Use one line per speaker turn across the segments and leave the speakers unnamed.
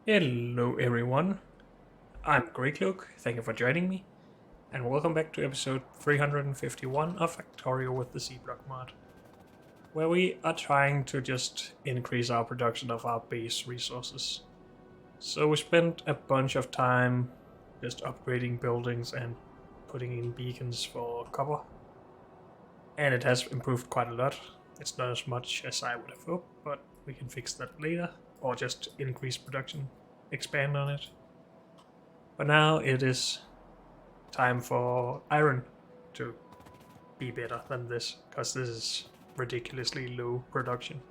Hello everyone, I'm Greycloak, thank you for joining me, and welcome back to episode 351 of Factorio with the C-Block mod, where we are trying to just increase our production of our base resources. So we spent a bunch of time just upgrading buildings and putting in beacons for copper, and it has improved quite a lot. It's not as much as I would have hoped, but we can fix that later, or just increase production, expand on it. But now it is time for iron to be better than this, because this is ridiculously low production.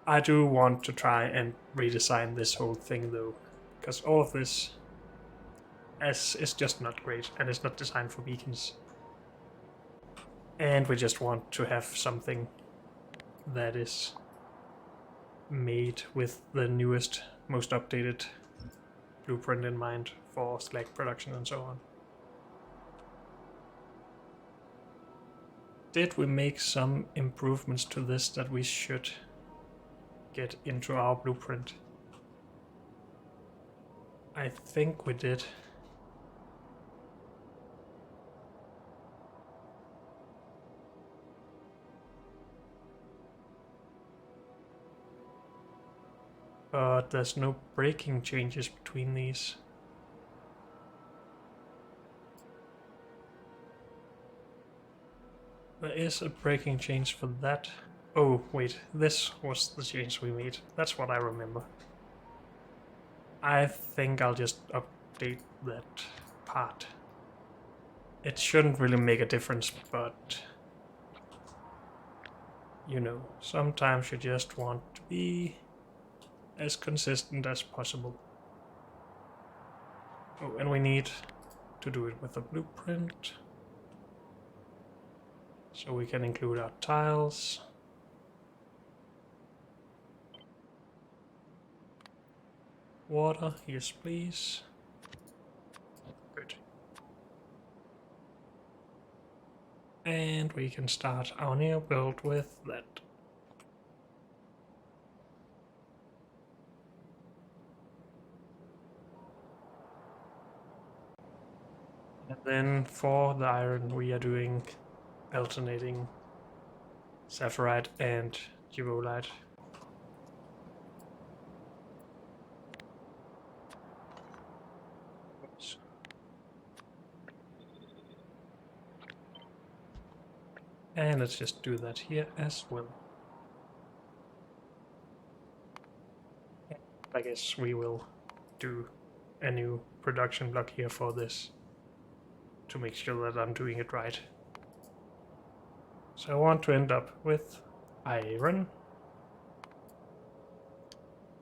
I do want to try and redesign this whole thing though, because all of this is just not great and it's not designed for beacons. And we just want to have something that is made with the newest, most updated blueprint in mind for slag production and so on. Did we make some improvements to this that we should get into our blueprint? I think we did. But there's no breaking changes between these. There is a breaking change for that. Oh, wait, this was the change we made. That's what I remember. I think I'll just update that part. It shouldn't really make a difference, but you know, sometimes you just want to be as consistent as possible. Oh, and we need to do it with a blueprint. So we can include our tiles. Water, yes please. Good. And we can start our new build with that. And then for the iron we are doing alternating saphirite and duolite. Oops. And let's just do that here as well. I guess we will do a new production block here for this to make sure that I'm doing it right. So I want to end up with iron.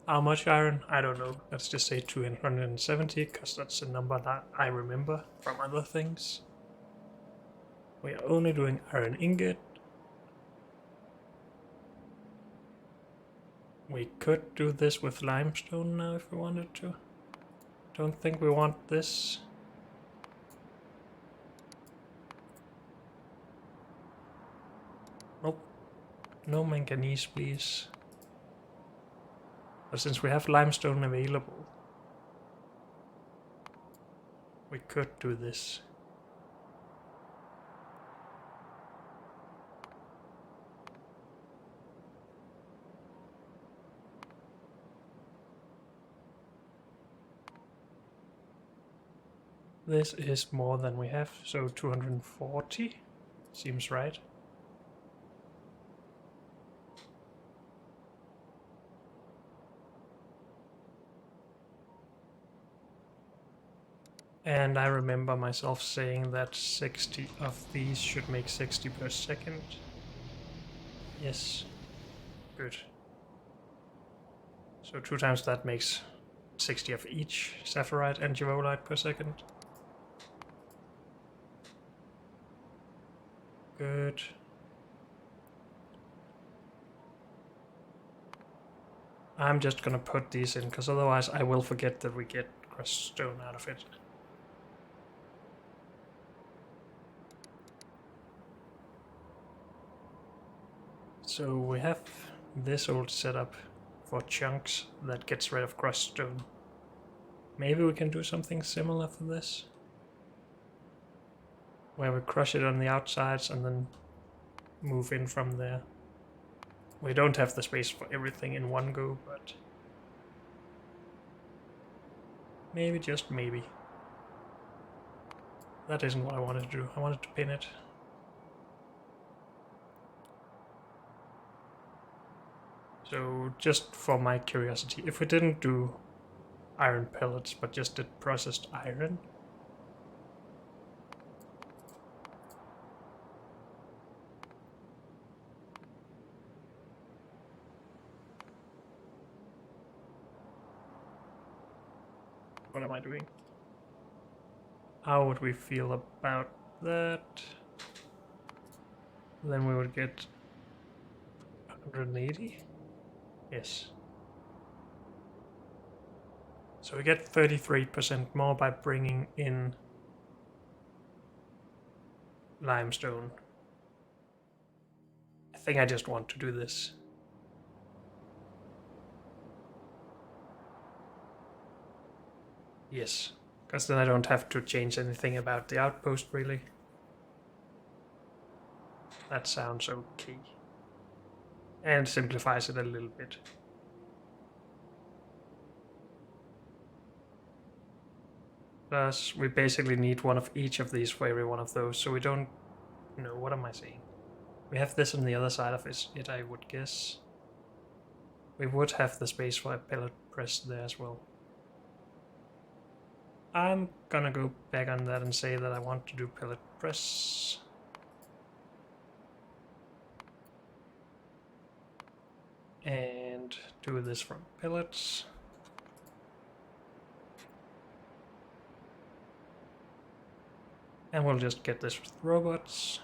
How much iron? I don't know. Let's just say 270, because that's a number that I remember from other things. We are only doing iron ingot. We could do this with limestone now if we wanted to. Don't think we want this. Nope. No manganese, please. But since we have limestone available, we could do this. This is more than we have, so 240 seems right. And I remember myself saying that 60 of these should make 60 per second. Yes, good. So 2 times that makes 60 of each saphirite and duolite per second. Good. I'm just gonna put these in, because otherwise I will forget that we get crushed stone out of it. So we have this old setup for chunks that gets rid of crushed stone. Maybe we can do something similar for this, where we crush it on the outsides and then move in from there. We don't have the space for everything in one go, but maybe, just maybe. That isn't what I wanted to do. I wanted to pin it. So just for my curiosity, if we didn't do iron pellets but just did processed iron, what am I doing? How would we feel about that? Then we would get 180. Yes. So we get 33% more by bringing in limestone. I think I just want to do this. Yes, because then I don't have to change anything about the outpost, really. That sounds okay. And simplifies it a little bit. Plus, we basically need one of each of these for every one of those, so we don't... No, what am I saying? We have this on the other side of it, I would guess. We would have the space for a pellet press there as well. I'm gonna go back on that and say that I want to do pellet press. And do this from pellets. And we'll just get this with robots.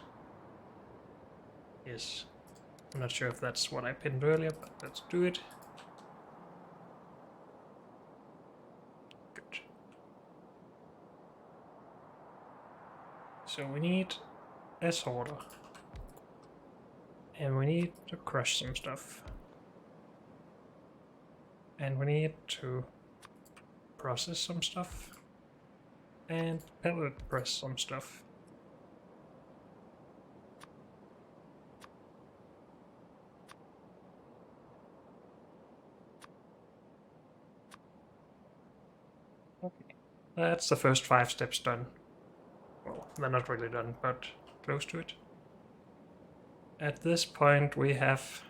Yes. I'm not sure if that's what I pinned earlier, but let's do it. Good. So we need a sorter. And we need to crush some stuff. And we need to process some stuff. And pellet press some stuff. Okay. That's the first 5 steps done. Well, they're not really done, but close to it. At this point we have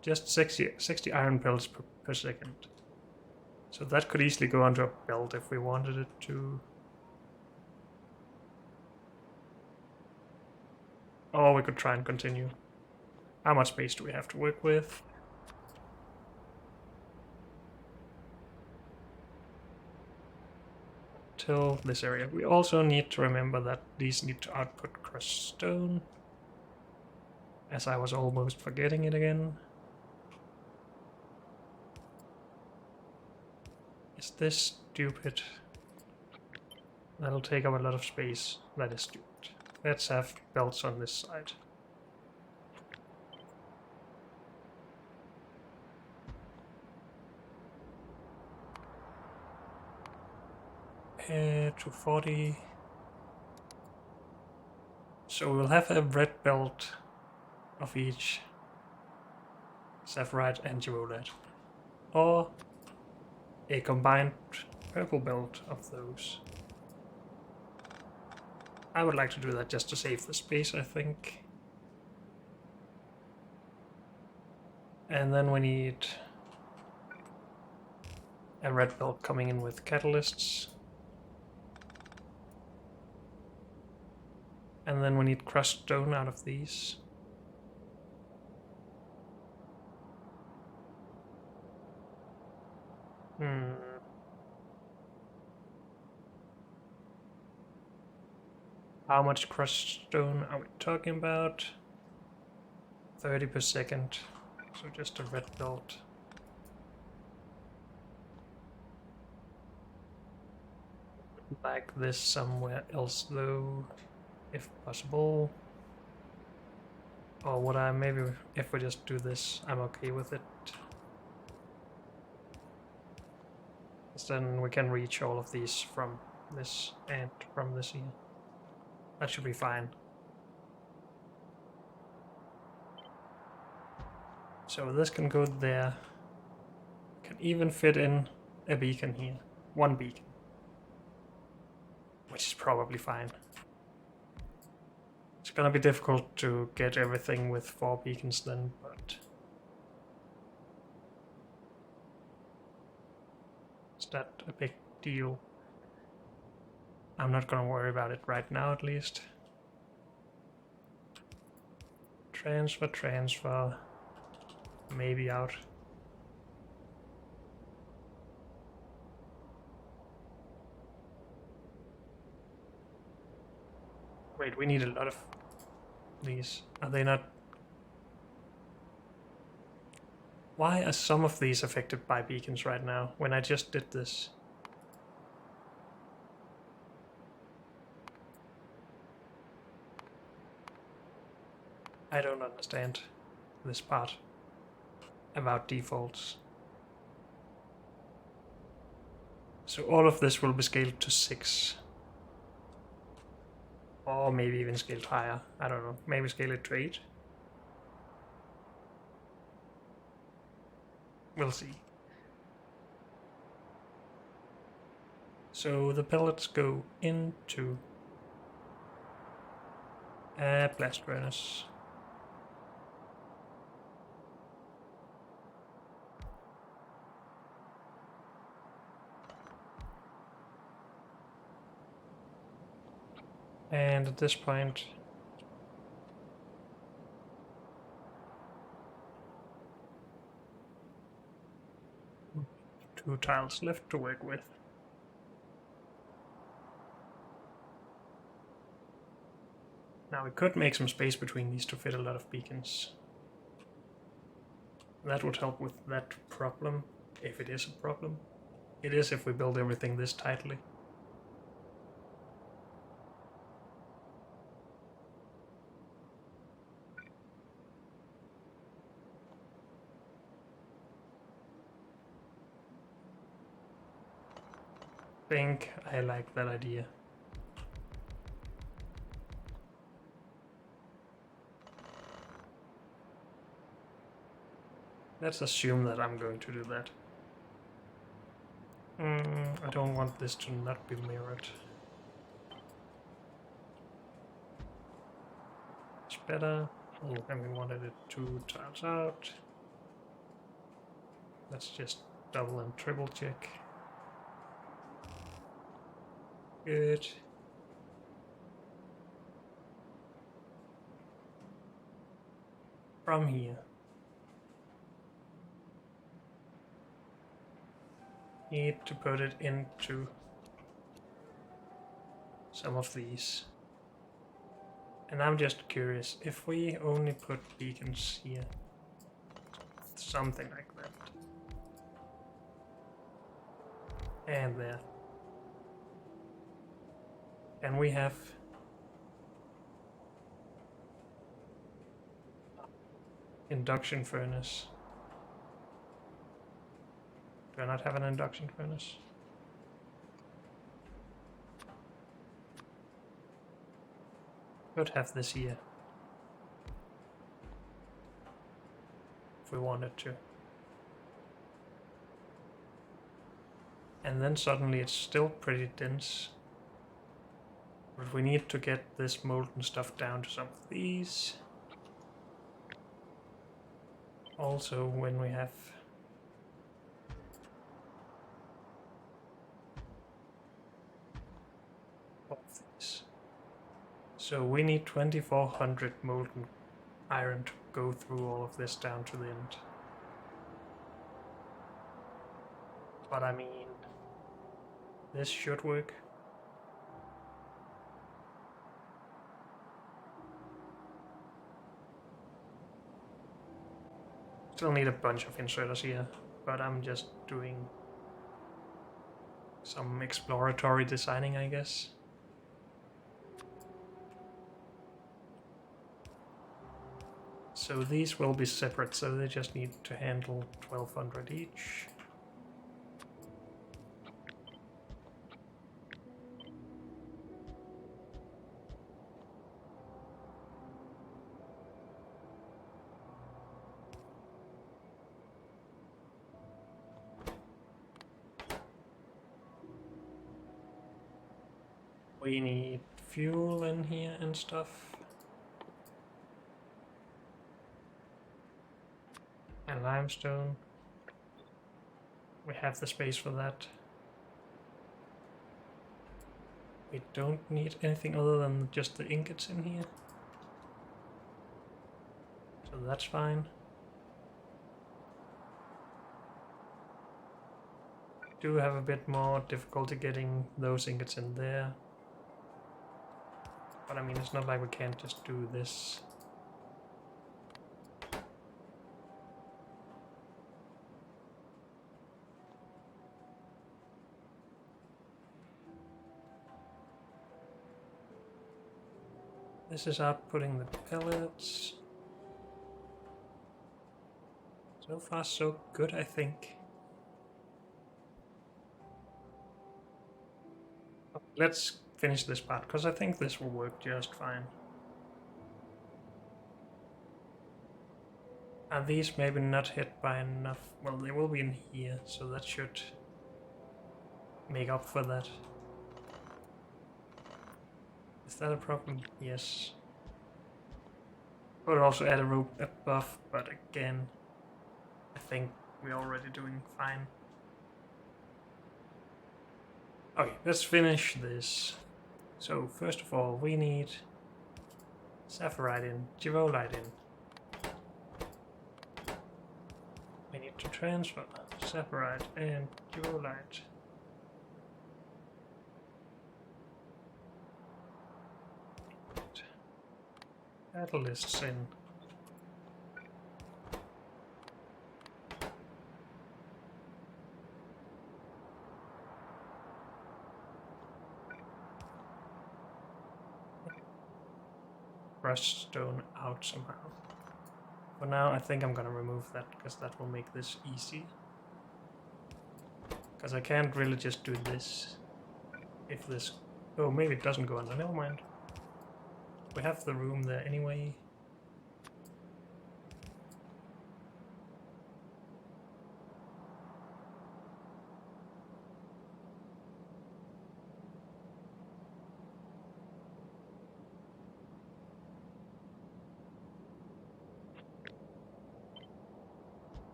just 60 iron pellets per second. So that could easily go onto a belt if we wanted it to. Or we could try and continue. How much space do we have to work with? Till this area. We also need to remember that these need to output crushed stone. As I was almost forgetting it again. Is this stupid? That'll take up a lot of space. That is stupid. Let's have belts on this side. To 40. So we'll have a red belt of each Saphirite and Duolite. Or a combined purple belt of those. I would like to do that just to save the space, I think. And then we need a red belt coming in with catalysts. And then we need crushed stone out of these. How much crushed stone are we talking about? 30 per second. So just a red belt. Like this somewhere else though, if possible. Or would I maybe, if we just do this, I'm okay with it. then we can reach all of these from this and from this here. That should be fine. So this can go there. Can even fit in a beacon here. One beacon. Which is probably fine. It's gonna be difficult to get everything with 4 beacons then, but... Is that a big deal? I'm not gonna worry about it right now, at least. Transfer. Maybe out. Wait, we need a lot of these. Are they not... Why are some of these affected by beacons right now, when I just did this? I don't understand this part about defaults. So all of this will be scaled to 6. Or maybe even scaled higher. I don't know. Maybe scale it to 8. We'll see. So the pellets go into a blast furnace. And at this point, two tiles left to work with. Now we could make some space between these to fit a lot of beacons. That would help with that problem, if it is a problem. It is if we build everything this tightly. I think I like that idea. Let's assume that I'm going to do that. I don't want this to not be mirrored. It's better. Oh, and we wanted it 2 tiles out. Let's just double and triple check. Good. From here. Need to put it into some of these. And I'm just curious, if we only put beacons here, something like that. And there. And we have induction furnace. Do I not have an induction furnace? Could have this here. If we wanted to. And then suddenly it's still pretty dense. But we need to get this molten stuff down to some of these. Also, when we have all of these. So we need 2400 molten iron to go through all of this down to the end. But I mean, this should work. Still need a bunch of inserters here, but I'm just doing some exploratory designing, I guess. So these will be separate, so they just need to handle 1200 each. We need fuel in here and stuff. And limestone. We have the space for that. We don't need anything other than just the ingots in here. So that's fine. Do have a bit more difficulty getting those ingots in there. But I mean, it's not like we can't just do this. This is outputting the pellets. So far so good, I think. Let's finish this part, because I think this will work just fine. Are these maybe not hit by enough? Well, they will be in here, so that should make up for that. Is that a problem? Yes. Could also add a rope above, but again, I think we're already doing fine. Okay, let's finish this. So first of all, we need saphirite in, givolite in. We need to transfer saphirite and givolite. Catalysts in. Crushed stone out somehow. For now, I think I'm gonna remove that because that will make this easy. Because I can't really just do this. If this... Oh, maybe it doesn't go under. Never mind. We have the room there anyway.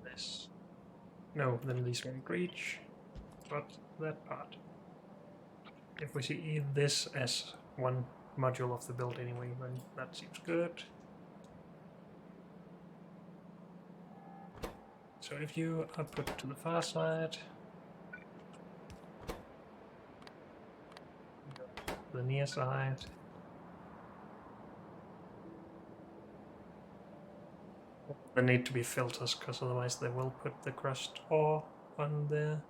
This. No, then these won't reach. But that part. If we see this as one module of the build anyway, then that seems good. So if you output to the far side, the near side, there need to be filters because otherwise they will put the crushed ore on there.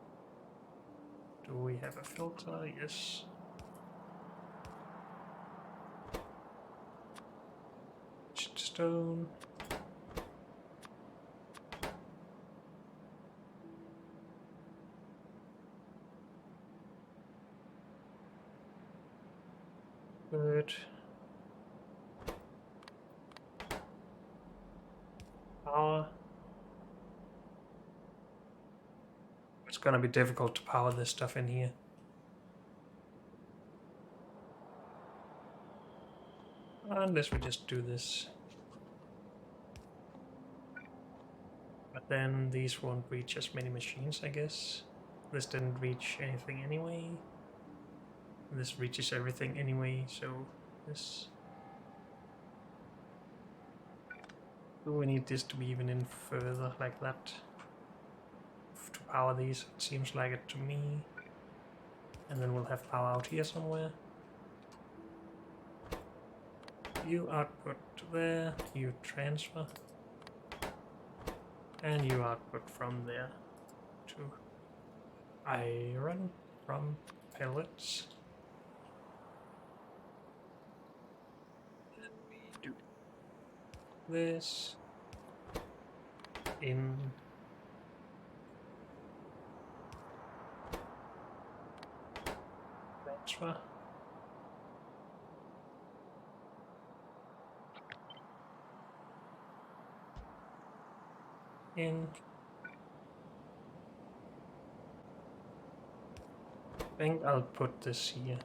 Do we have a filter? Yes. Stone. Good. Power. It's gonna be difficult to power this stuff in here. Unless we just do this. But then these won't reach as many machines, I guess. This didn't reach anything anyway. This reaches everything anyway, so this... Do we need this to be even in further like that? To power these, it seems like it to me. And then we'll have power out here somewhere. You output there, you transfer. And you output from there to iron from pellets. Let me do this in transfer. In think I'll put this here.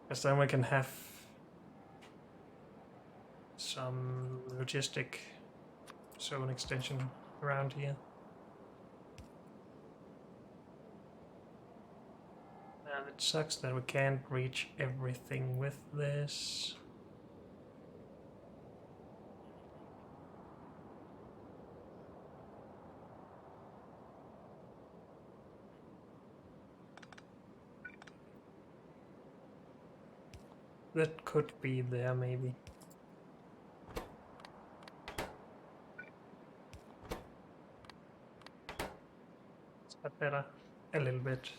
Because then we can have some logistic zone extension around here. And it sucks that we can't reach everything with this. That could be there, maybe. Is that better? A little bit.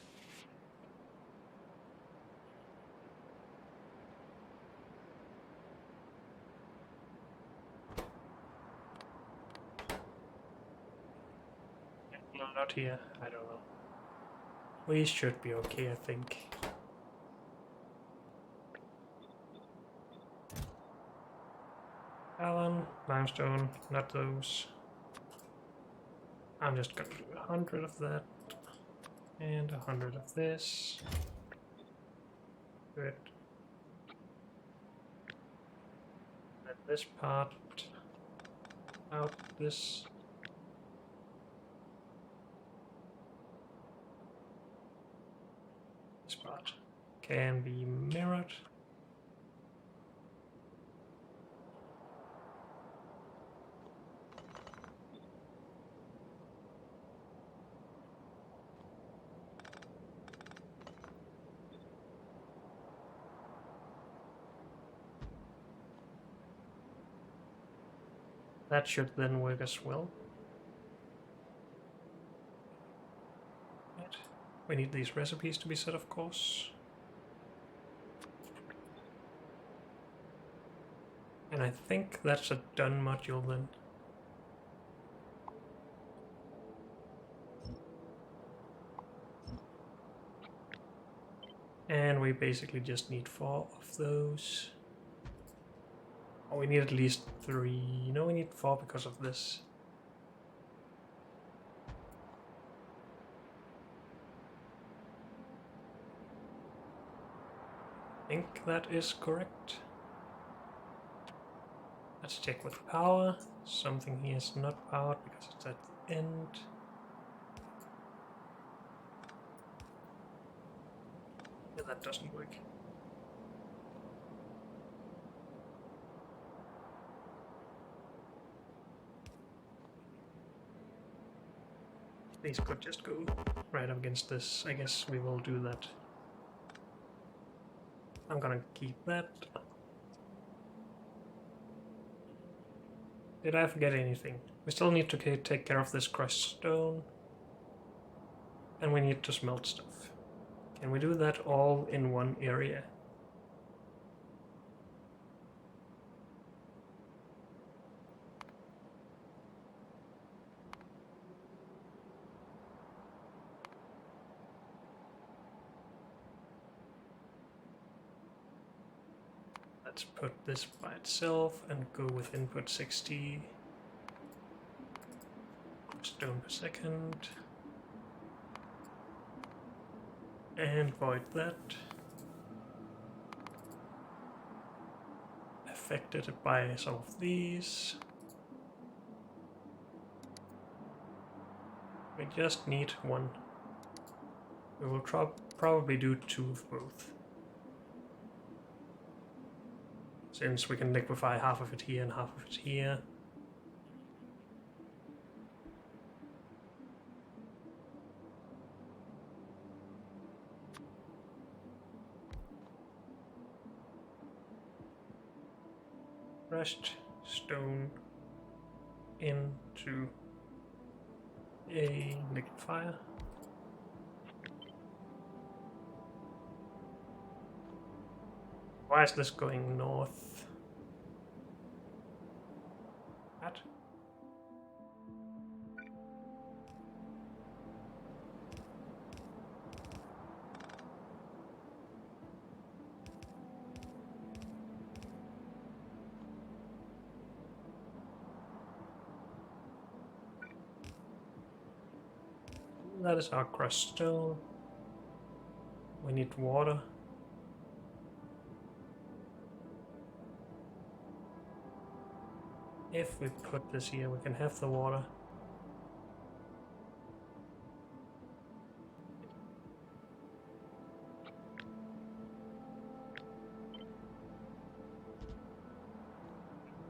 No, not here. I don't know. We should be okay, I think. Alan, limestone, not those. I'm just gonna do 100 of that and 100 of this. Good. And this part out this. This part can be mirrored. That should then work as well. Right. We need these recipes to be set, of course. And I think that's a done module then. And we basically just need 4 of those. Oh, we need at least 3. No, we need 4 because of this. I think that is correct. Let's check with power. Something here is not powered because it's at the end. Yeah, that doesn't work. These could just go right up against this. I guess we will do that. I'm gonna keep that. Did I forget anything? We still need to take care of this crushed stone. And we need to smelt stuff. Can we do that all in one area? Let's put this by itself and go with input 60 stone per second. And void that. Affected by some of these. We just need 1. We will probably do 2 of both. Since we can liquefy half of it here and half of it here. Crushed stone into a liquefier. Why is this going north? What? that is our crushed stone. We need water. If we put this here, we can have the water.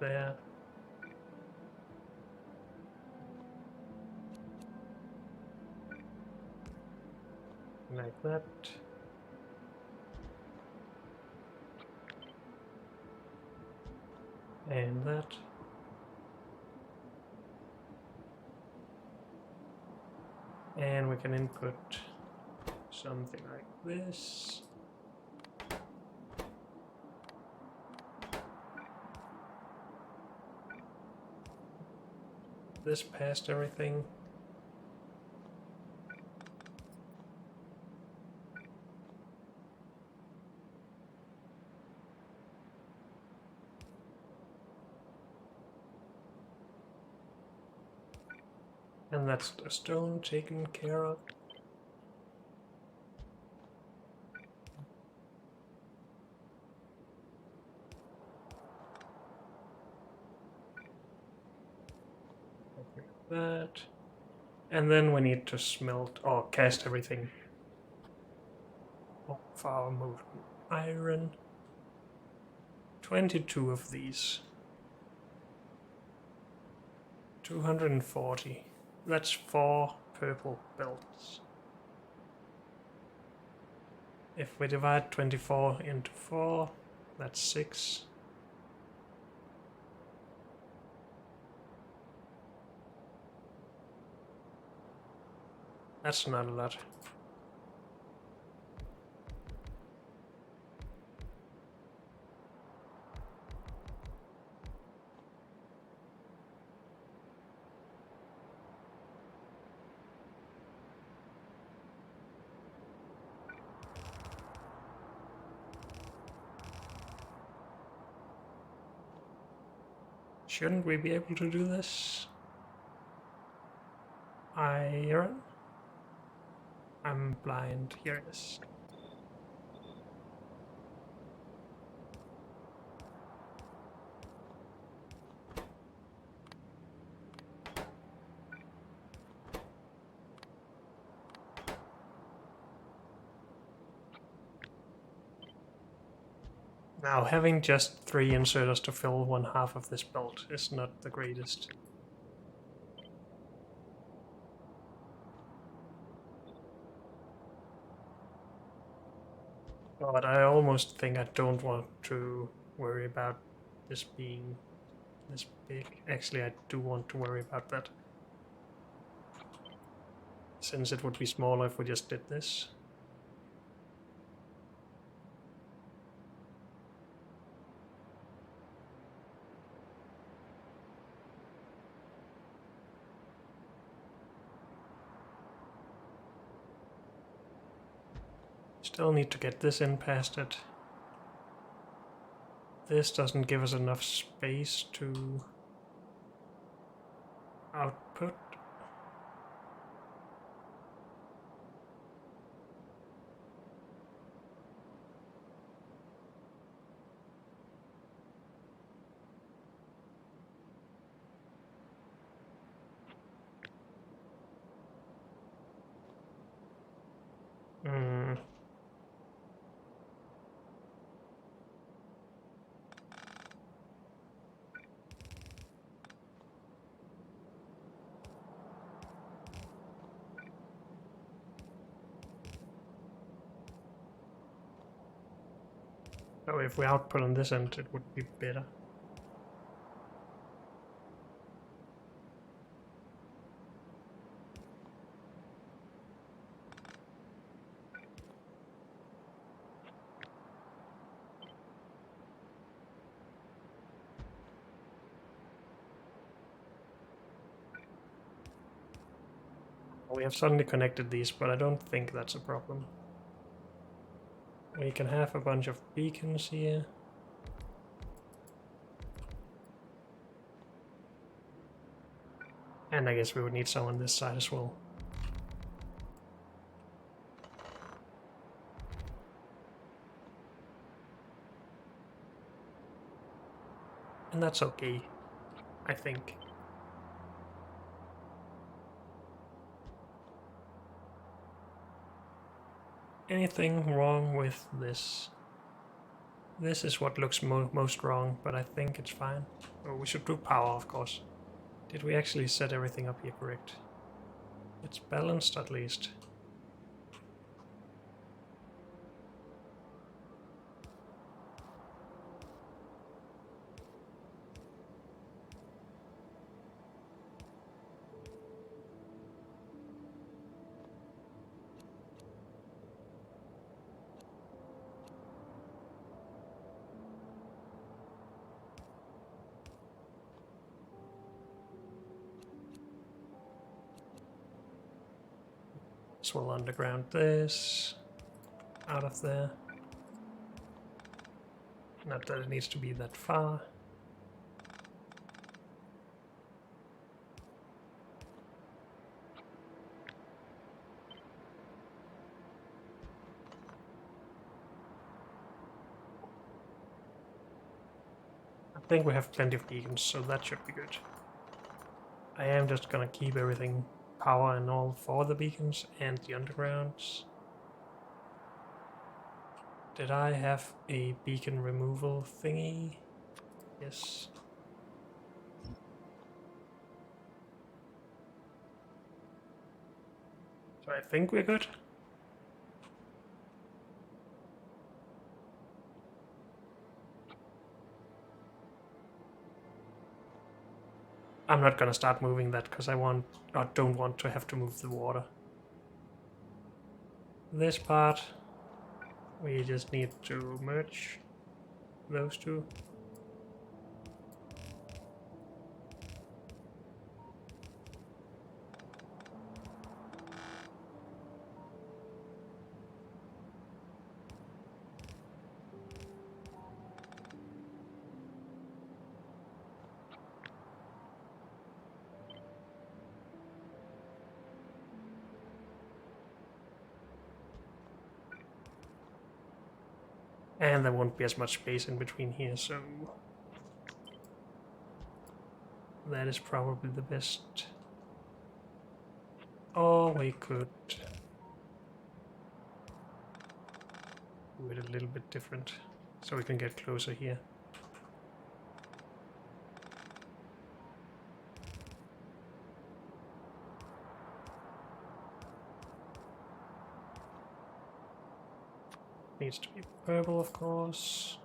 There. Like that. And that. And we can input something like this. This past everything. And that's the stone taken care of. That. And then we need to smelt or cast everything of our molten iron. 22 of these. 240. That's 4 purple belts. If we divide 24 into 4, that's 6. That's not a lot. Shouldn't we be able to do this? Iron? I'm blind. Here it is. Now, having just 3 inserters to fill 1/2 of this belt is not the greatest. But I almost think I don't want to worry about this being this big. Actually, I do want to worry about that. Since it would be smaller if we just did this. Still need to get this in past it. This doesn't give us enough space to output. So if we output on this end, it would be better. We have suddenly connected these, but I don't think that's a problem. We can have a bunch of beacons here. And I guess we would need some on this side as well. And that's okay, I think. Anything wrong with this? This is what looks most wrong, but I think it's fine. Oh, we should do power, of course. Did we actually set everything up here correct? It's balanced at least. So we'll underground this out of there. Not that it needs to be that far. I think we have plenty of beacons, so that should be good. I am just gonna keep everything power and all for the beacons and the undergrounds. Did I have a beacon removal thingy? Yes. So I think we're good. I'm not gonna start moving that because I don't want to have to move the water. This part, we just need to merge those two. And there won't be as much space in between here, so that is probably the best. Or we could do it a little bit different, so we can get closer here. Needs to be purple, of course.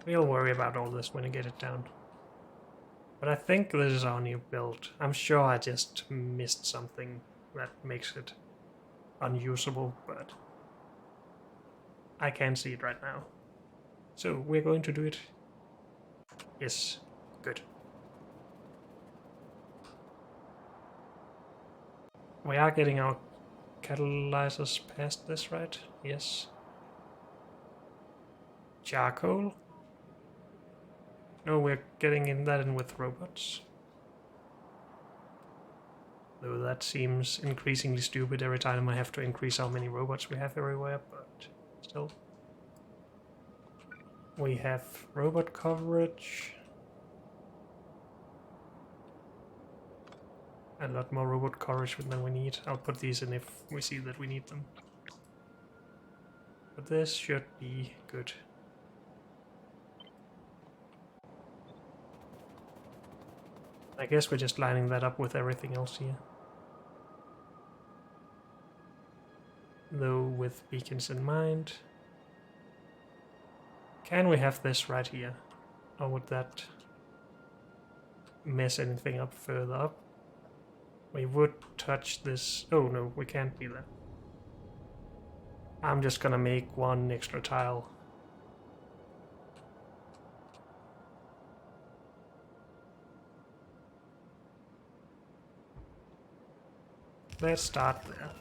We'll worry about all this when I get it down. But I think this is our new build. I'm sure I just missed something that makes it unusable, but I can't see it right now. So we're going to do it. Yes, good. We are getting our catalyzers past this, right? Yes. Charcoal? No, we're getting in with robots. Though that seems increasingly stupid every time I have to increase how many robots we have everywhere, but still. We have robot coverage. A lot more robot coverage than we need. I'll put these in if we see that we need them. But this should be good. I guess we're just lining that up with everything else here. Though with beacons in mind. Can we have this right here? Or would that mess anything up further up? We would touch this. Oh no, we can't be there. I'm just gonna make one extra tile. Let's start there.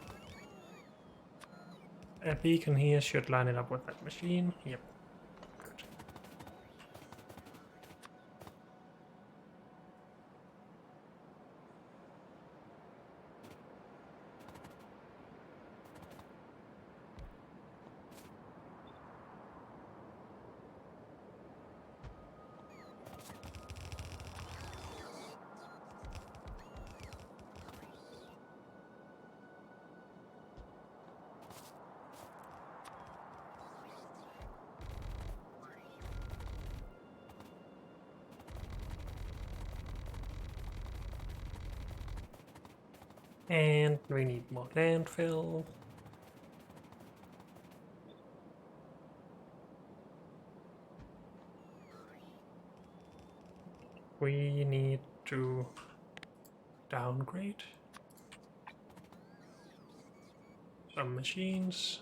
A beacon here should line it up with that machine. Yep. Good. And we need more landfill. We need to downgrade some machines.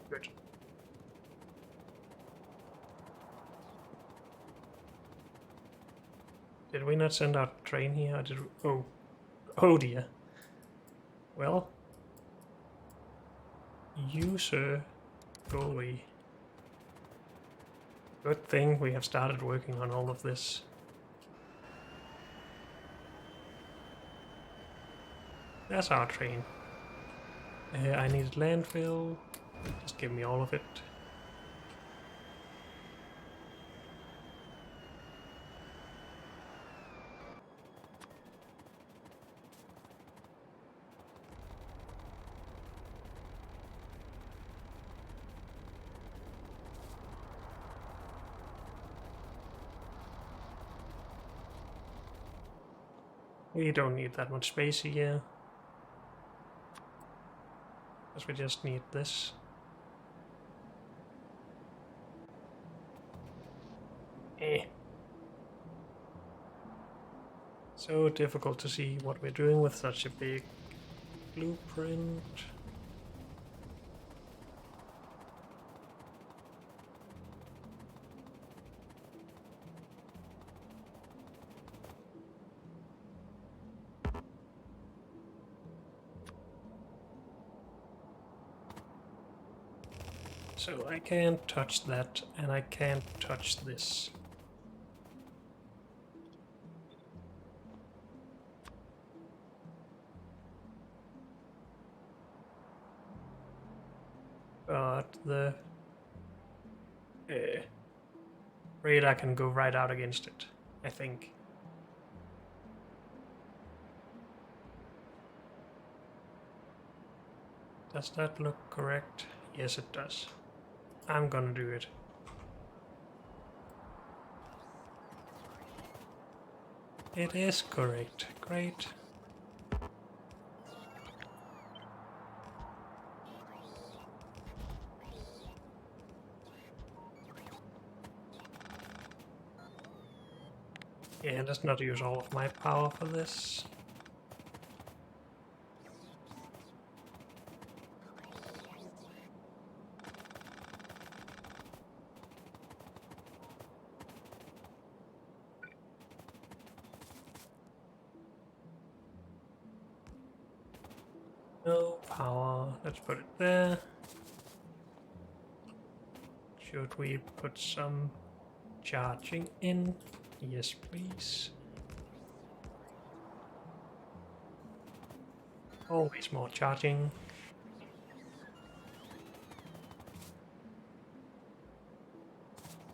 Good. Did we not send out a train here? Did we? Oh dear. Well, you, sir, go away. Good thing we have started working on all of this. That's our train. I needed landfill. Just give me all of it. We don't need that much space here. Because we just need this. So difficult to see what we're doing with such a big blueprint. So I can't touch that, and I can't touch this. But the radar can go right out against it, I think. Does that look correct? Yes, it does. I'm gonna do it. It is correct. Great. Yeah, let's not use all of my power for this. No power. Let's put it there. Should we put some charging in? Yes, please. Always more charging.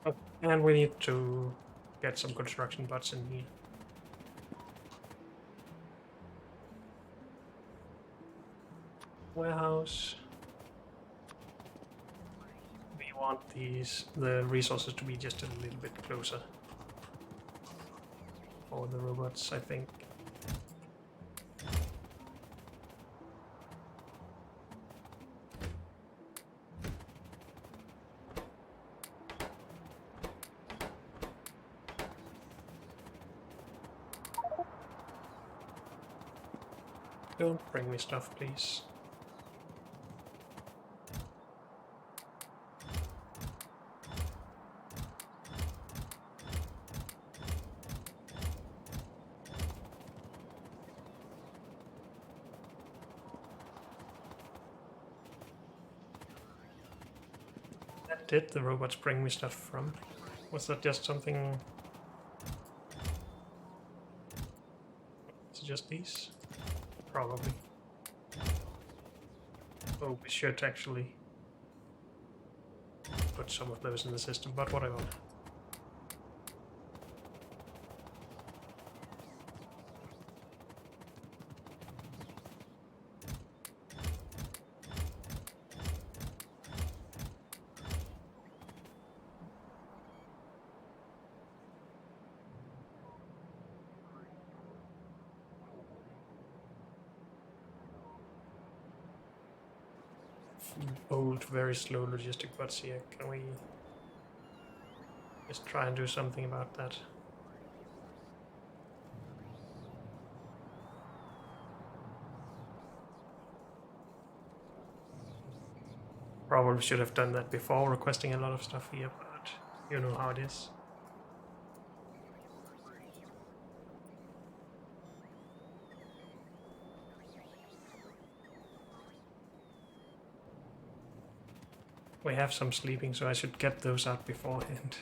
Oh, and we need to get some construction bots in here. Warehouse. We want the resources to be just a little bit closer for the robots, I think. Don't bring me stuff, please. Did the robots bring me stuff from? Was that just something... Is it just these? Probably. Oh, we should actually put some of those in the system, but whatever. old, very slow logistic bots here. Can we just try and do something about that? Probably should have done that before requesting a lot of stuff here, but you know how it is. We have some sleeping, so I should get those out beforehand.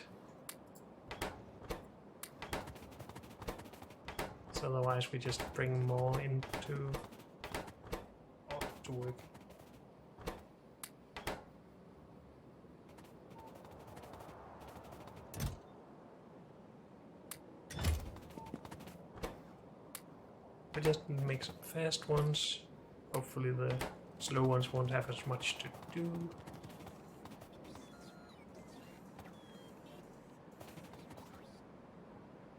So otherwise we just bring more into to work. We just make some fast ones. Hopefully the slow ones won't have as much to do.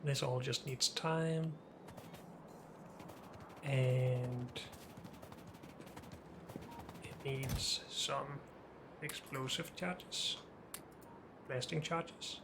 This all just needs time. And it needs some explosive charges, blasting charges.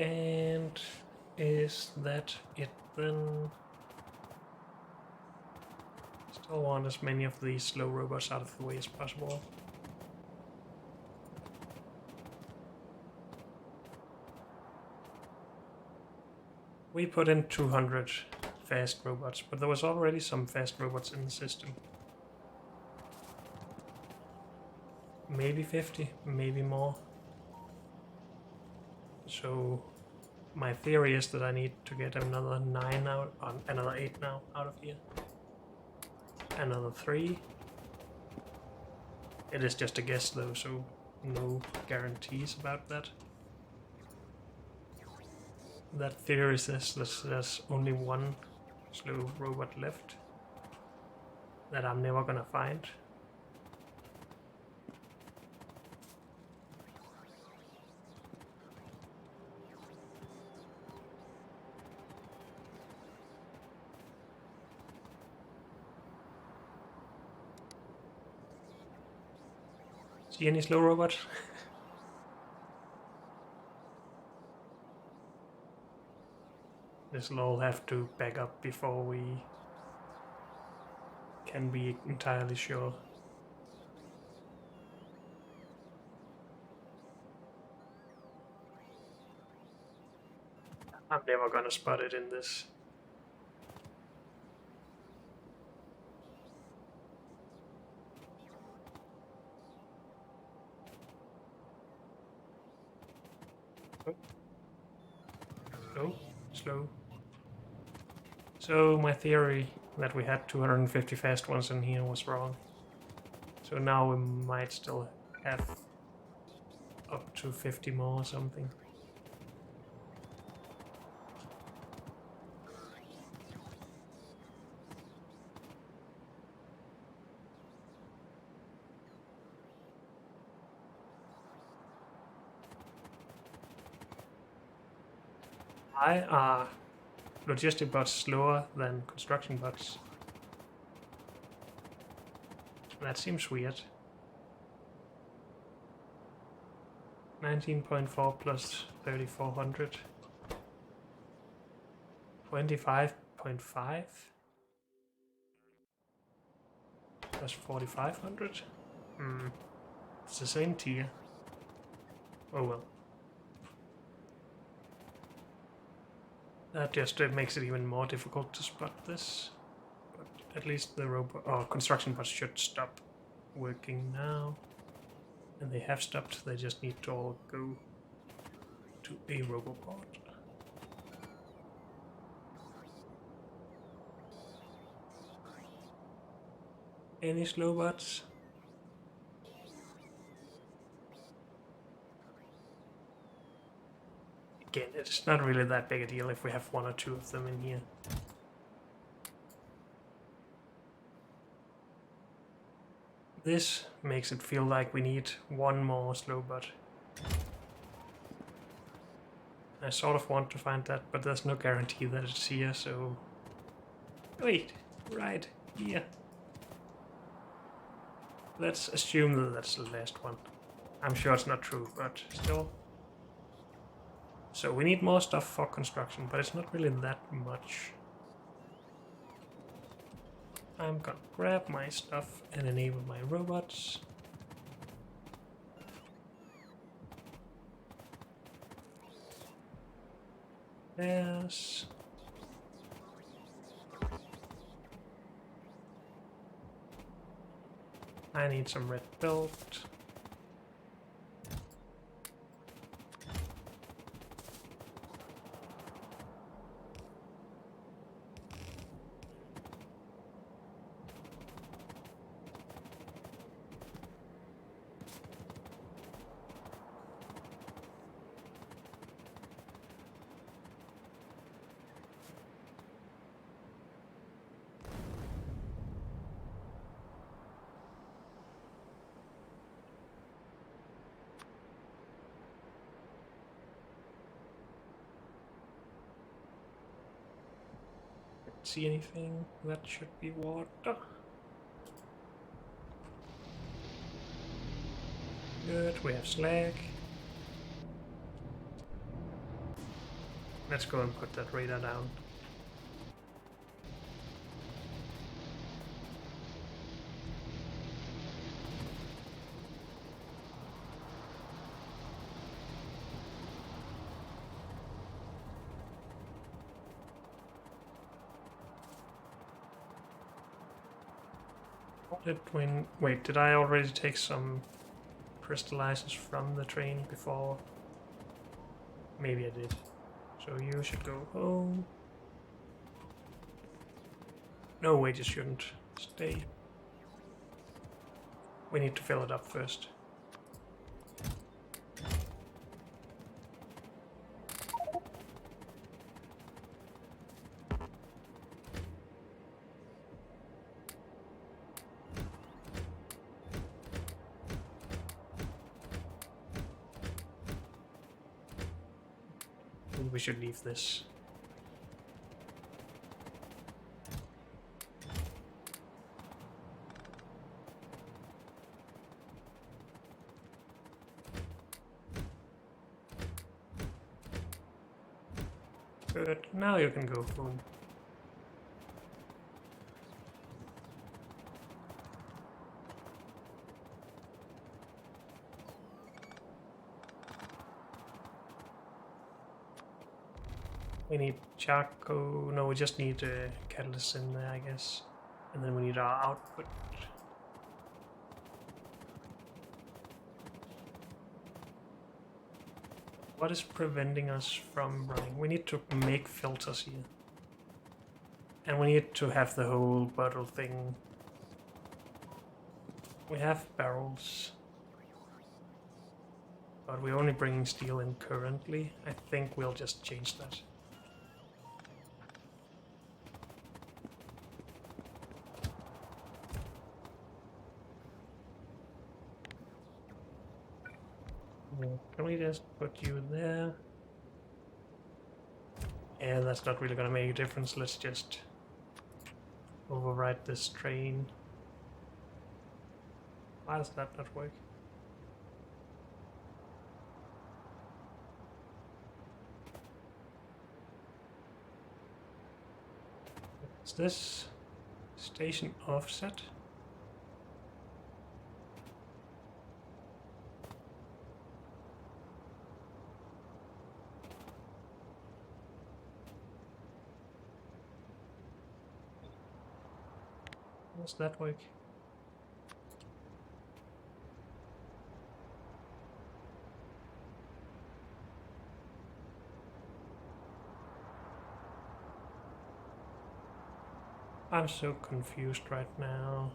And is that it then? Still want as many of these slow robots out of the way as possible. We put in 200 fast robots, but there was already some fast robots in the system. Maybe 50, maybe more. So my theory is that I need to get another 9 out, another 8 now out of here. Another 3. It is just a guess though, so no guarantees about that. That theory says there's only one slow robot left that I'm never gonna find. See any slow robot? This will all have to back up before we can be entirely sure. I'm never gonna spot it in this. Oh, slow. So my theory that we had 250 fast ones in here was wrong. So now we might still have up to 50 more or something. Why are logistic bots slower than construction bots? That seems weird. 19.4 plus 3400. 25.5 plus 4500. It's the same tier. Oh well. That just makes it even more difficult to spot this. But at least the robot or construction bots should stop working now. And they have stopped, they just need to all go to a robopod. Any slow bots? again, it's not really that big a deal if we have 1 or 2 of them in here. This makes it feel like we need 1 more slowbot. I sort of want to find that, but there's no guarantee that it's here, so... Wait, right here. Let's assume that that's the last one. I'm sure it's not true, but still. So we need more stuff for construction, but it's not really that much. I'm gonna grab my stuff and enable my robots. Yes. I need some red belt. See anything? That should be water. Good, we have slag. Let's go and put that radar down. Wait, did I already take some crystallizers from the train before? Maybe I did. So you should go home. No, wait, you shouldn't. Stay. We need to fill it up first. We should leave this. Good, now you can go home. We need charcoal. No, we just need a catalyst in there, I guess. And then we need our output. What is preventing us from running? We need to make filters here. And we need to have the whole bottle thing. We have barrels. But we're only bringing steel in currently. I think we'll just change that. Can we just put you there? Yeah, that's not really gonna make a difference. Let's just override this train. Why does that not work? Is this station offset? Does that work? I'm so confused right now.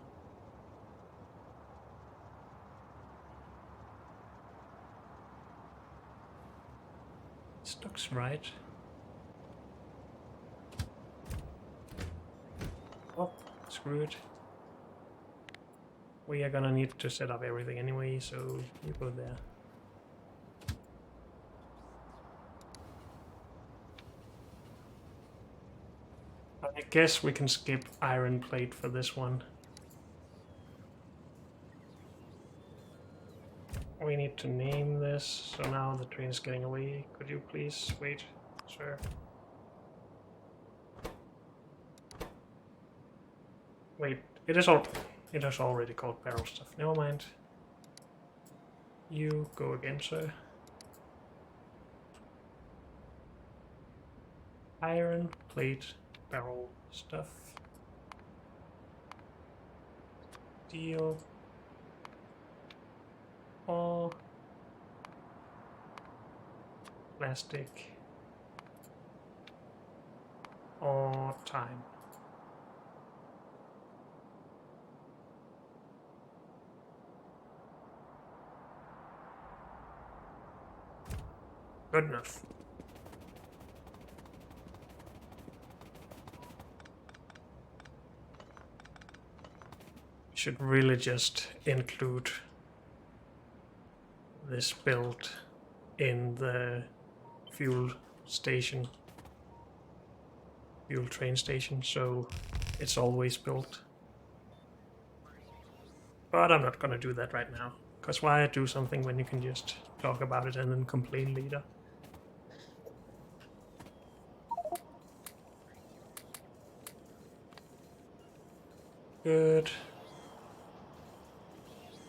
This looks right. Oh, screw it. We are gonna need to set up everything anyway, so you go there. I guess we can skip iron plate for this one. We need to name this, so now the train is getting away. Could you please wait, sir? Wait, it is already called barrel stuff. Never mind. You go again, sir. Iron plate barrel stuff. Steel. Or plastic. Or time. Good enough. Should really just include this build in the fuel train station, so it's always built. But I'm not gonna do that right now, because why do something when you can just talk about it and then complain later? Good.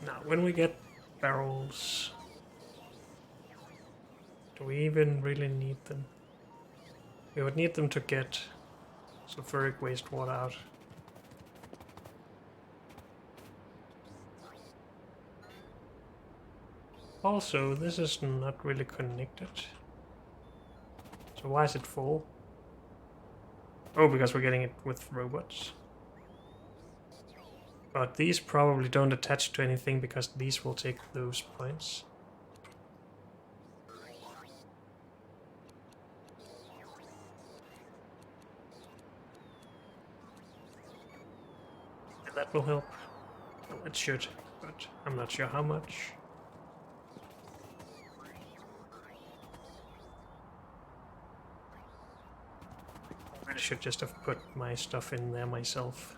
Now, when we get barrels, do we even really need them? We would need them to get sulfuric wastewater out. Also, this is not really connected. So why is it full? Oh, because we're getting it with robots. But these probably don't attach to anything because these will take those points. And that will help. Well, it should, but I'm not sure how much. I should just have put my stuff in there myself.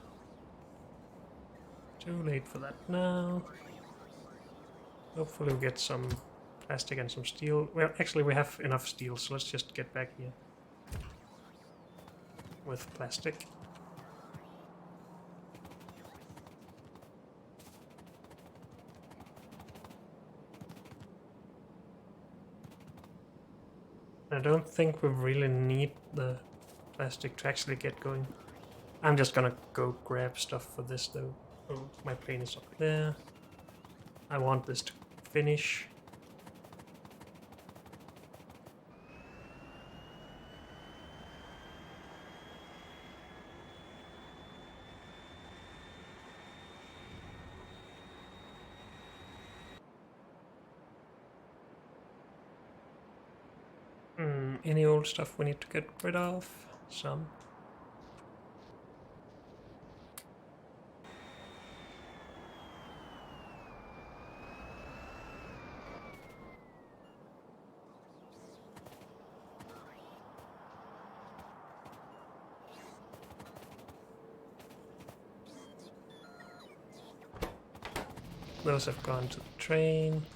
Too late for that now. Hopefully we'll get some plastic and some steel. Well, actually we have enough steel, so let's just get back here with plastic. I don't think we really need the plastic to actually get going. I'm just gonna go grab stuff for this though. Oh, my plane is up there. I want this to finish. Any old stuff we need to get rid of? Some. Those have gone to the train.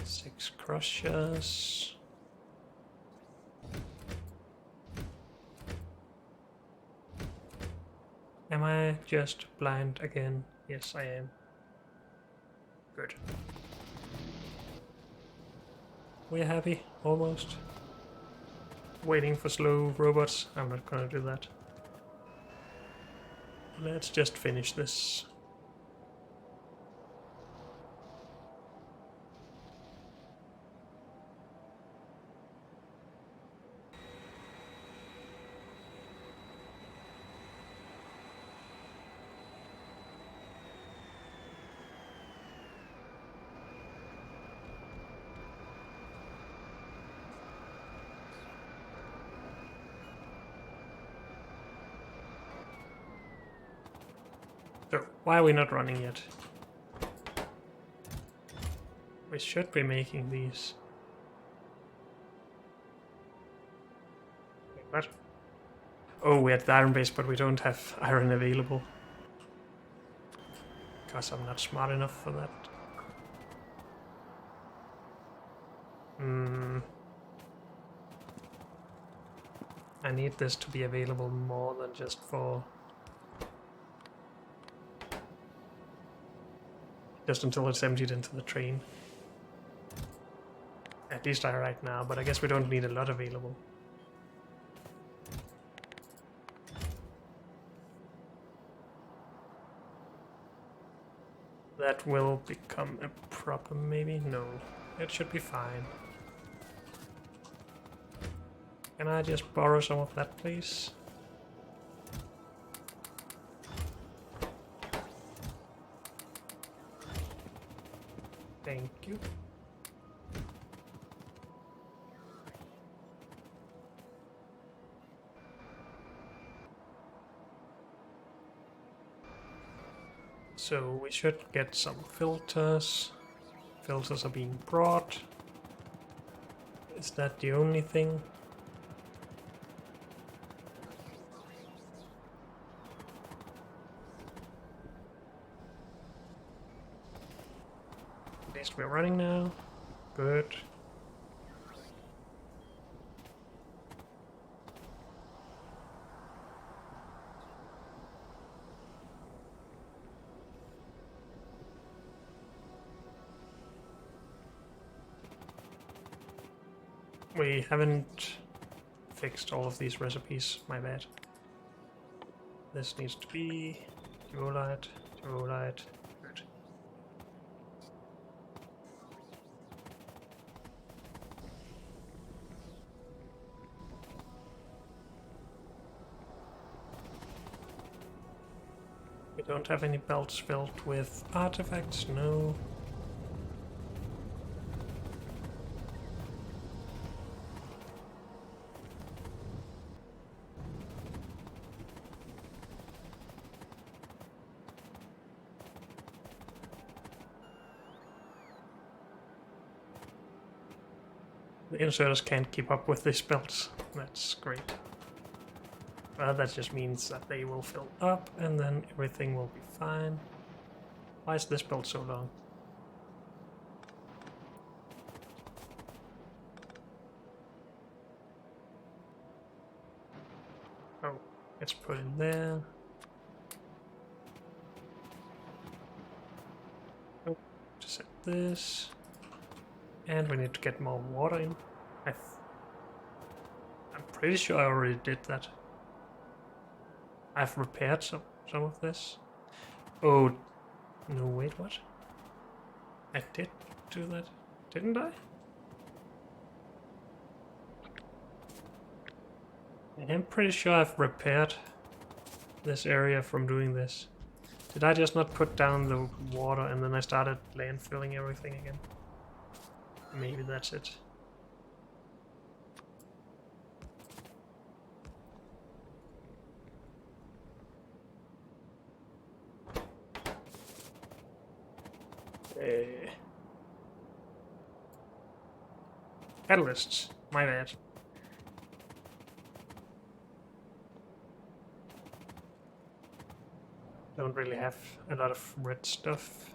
6 crushers. Am I just blind again? Yes, I am. Good. We're happy, almost. Waiting for slow robots. I'm not gonna do that. Let's just finish this. Why are we not running yet? We should be making these. Wait, what? Oh, we had the iron base, but we don't have iron available. Because I'm not smart enough for that. I need this to be available more than just for... just until it's emptied into the train. At least right now, but I guess we don't need a lot available. That will become a problem, maybe? No, it should be fine. Can I just borrow some of that, please? Thank you. So we should get some filters. Filters are being brought. Is that the only thing? At least we're running now. Good. We haven't fixed all of these recipes, my bad. This needs to be duolite, duolite, good. We don't have any belts filled with artifacts, no. The inserters can't keep up with these belts. That's great. Well, that just means that they will fill up and then everything will be fine. Why is this belt so long? Oh, it's put in there. Oh, to set this. And we need to get more water in. I'm pretty sure I already did that. I've repaired some of this. Oh, no, wait, what? I did do that, didn't I? I'm pretty sure I've repaired this area from doing this. Did I just not put down the water and then I started landfilling everything again? Maybe that's it. Catalysts, my bad. Don't really have a lot of red stuff.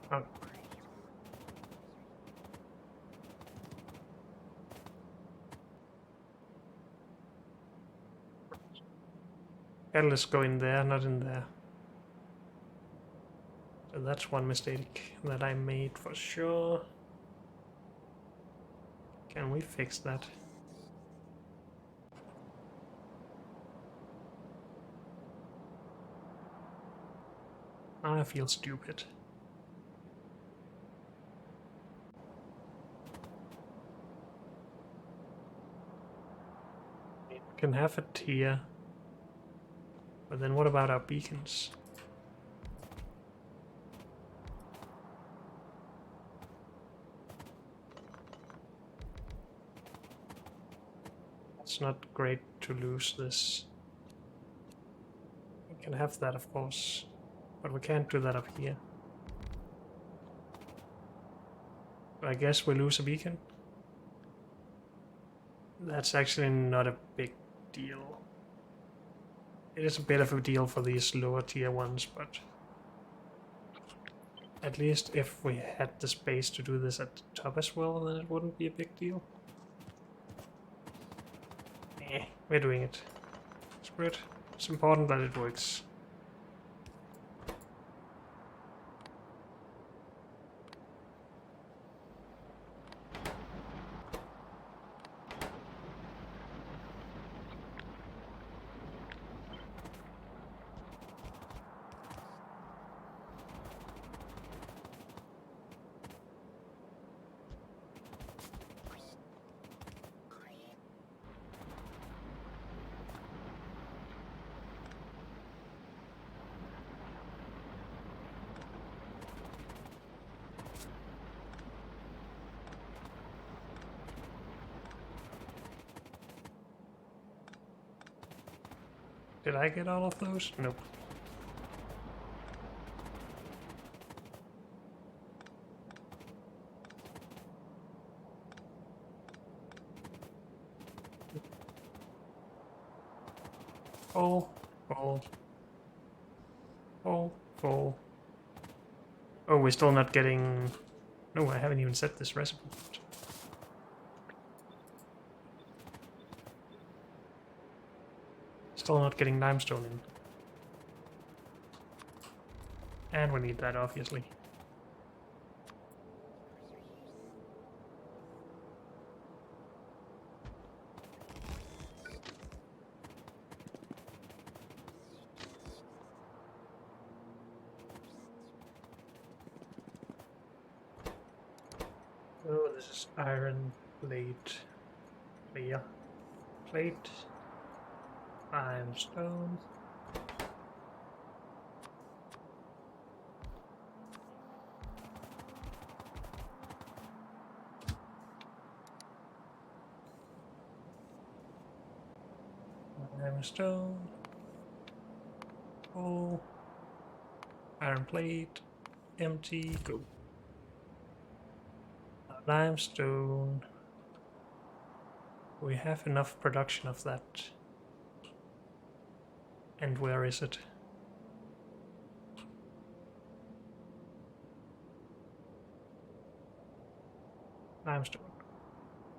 Oh. Catalysts go in there, not in there. So that's one mistake that I made for sure. Can we fix that? I feel stupid. We can have it here. But then what about our beacons? It's not great to lose this. We can have that, of course, but we can't do that up here. I guess we lose a beacon. That's actually not a big deal. It is a bit of a deal for these lower tier ones, but at least if we had the space to do this at the top as well, then it wouldn't be a big deal. We're doing it. It's good. It's important that it works. Did I get all of those? Nope. Full, full, full, full. Oh, we're still not getting... No, I haven't even set this recipe. Still not getting limestone in. And we need that, obviously. Oh, this is iron plate. Clear. Plate. Limestone. Limestone. Full. Iron plate. Empty. Go. Limestone. We have enough production of that. And where is it? Limestone.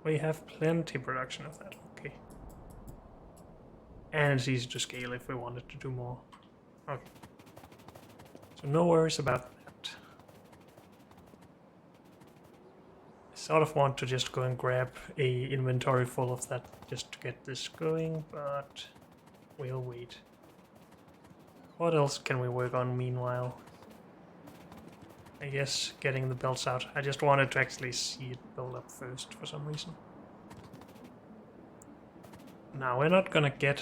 We have plenty production of that, okay. And it's easy to scale if we wanted to do more. Okay. So no worries about that. I sort of want to just go and grab a inventory full of that just to get this going, but we'll wait. What else can we work on meanwhile? I guess getting the belts out. I just wanted to actually see it build up first for some reason. Now we're not gonna get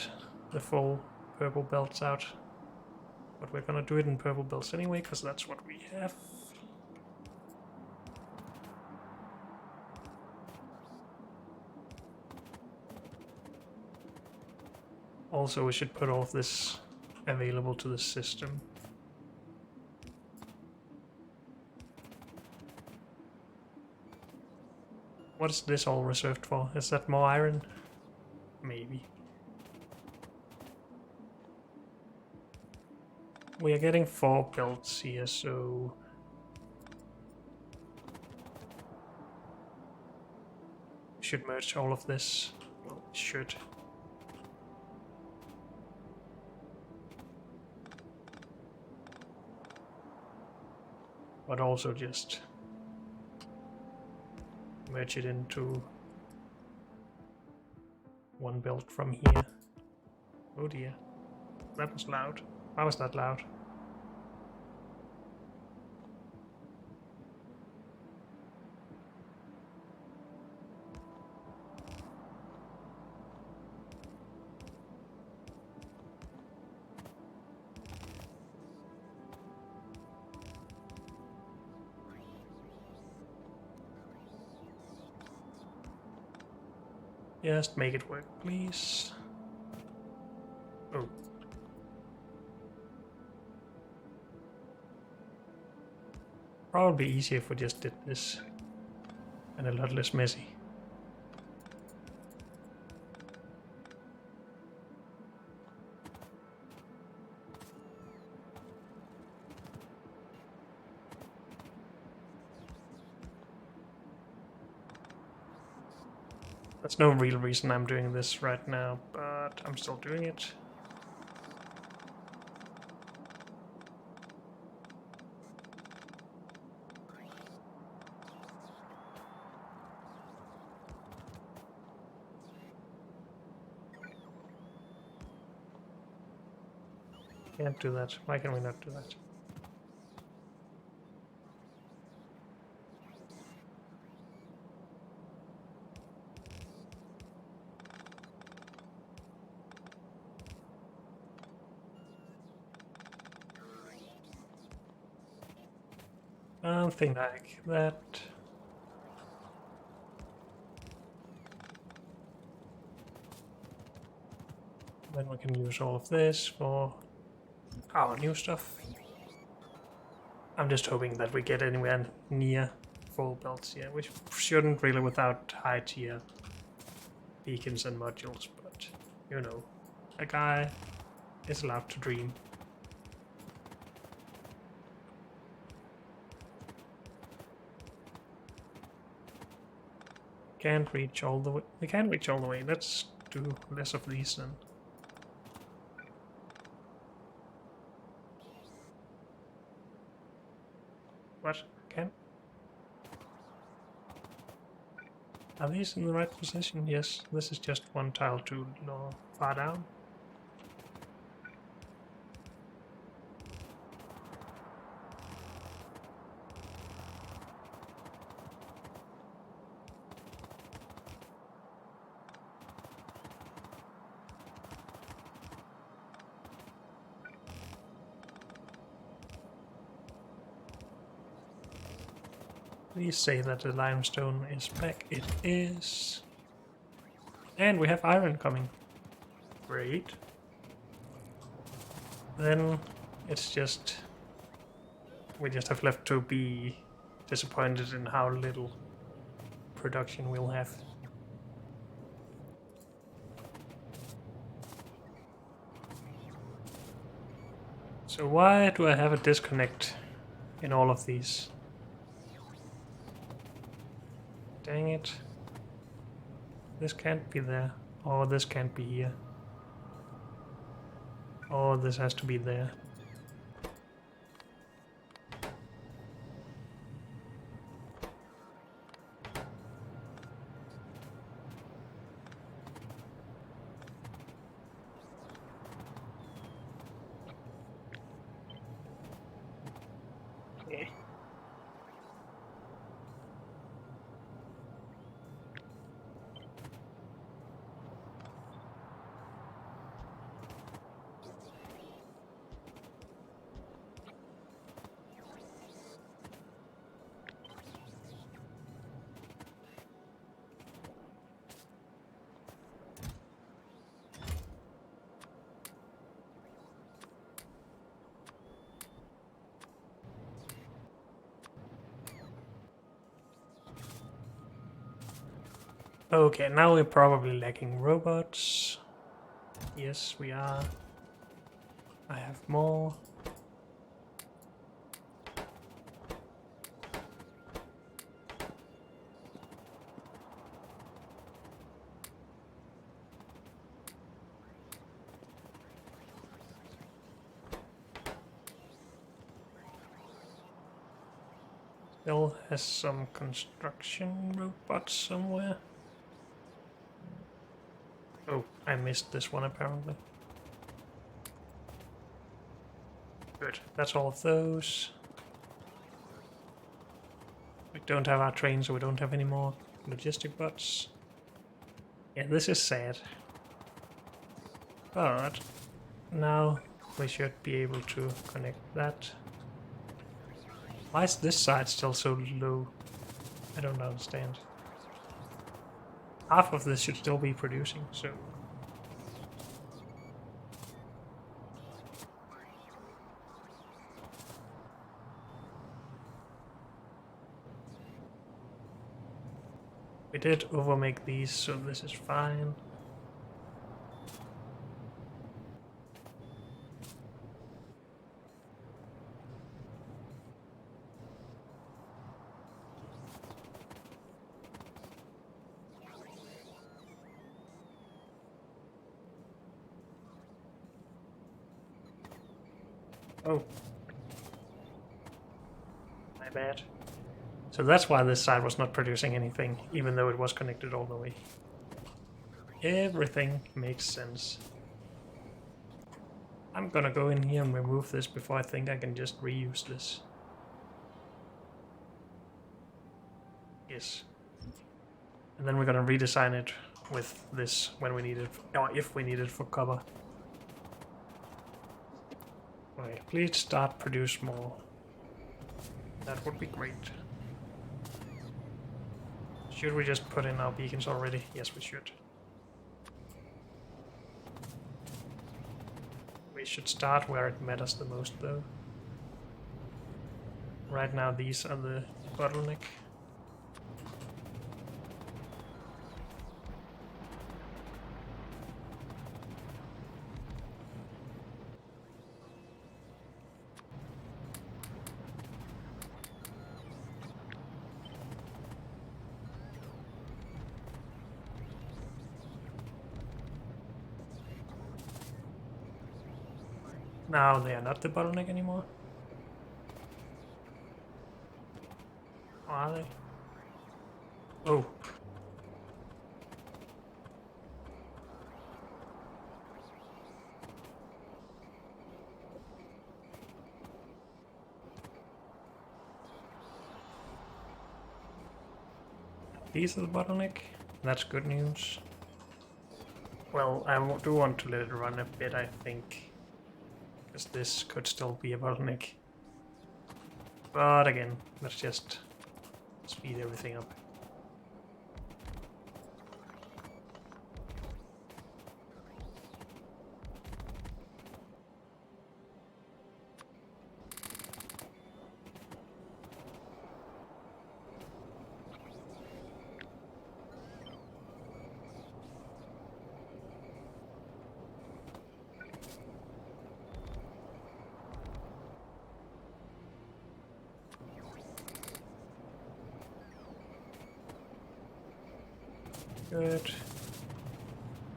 the full purple belts out, but we're gonna do it in purple belts anyway, because that's what we have. Also, we should put all of this available to the system. What is this all reserved for? Is that more iron? Maybe. We are getting 4 belts here, so... we should merge all of this. Well, we should. But also just merge it into one belt from here. Oh dear, that was loud. Why was that loud? Just make it work, please. Oh. Probably easier if we just did this. And a lot less messy. There's no real reason I'm doing this right now, but I'm still doing it. Can't do that. Why can we not do that? Something like that. Then we can use all of this for our new stuff. I'm just hoping that we get anywhere near full belts here. We shouldn't really without high tier beacons and modules, but you know, a guy is allowed to dream. Can't reach all the way. We can't reach all the way. Let's do less of these then. What? Can? Are these in the right position? Yes. This is just one tile too low, far down. Please say that the limestone is back. It is. And we have iron coming. Great. Then it's just... we just have left to be disappointed in how little production we'll have. So why do I have a disconnect in all of these? Dang it. This can't be there. Or this can't be here. Or this has to be there. Okay. Okay, now we're probably lacking robots. Yes, we are. I have more. Still has some construction robots somewhere. Oh, I missed this one apparently. Good, that's all of those. We don't have our train, so we don't have any more logistic bots. Yeah, this is sad. But now we should be able to connect that. Why is this side still so low? I don't understand. half of this should still be producing, so... We did overmake these, so this is fine. Oh. My bad. So that's why this side was not producing anything, even though it was connected all the way. Everything makes sense. I'm gonna go in here and remove this before I think I can just reuse this. Yes. And then we're gonna redesign it with this when we need it, or if we need it for cover. Right, please start produce more. That would be great. Should we just put in our beacons already? Yes, we should. We should start where it matters the most, though. Right now, these are the bottleneck. Now they are not the bottleneck anymore. Or are they? Oh. These are the bottleneck. That's good news. Well, I do want to let it run a bit, I think. Because this could still be a bottleneck. But again, let's just speed everything up. Good.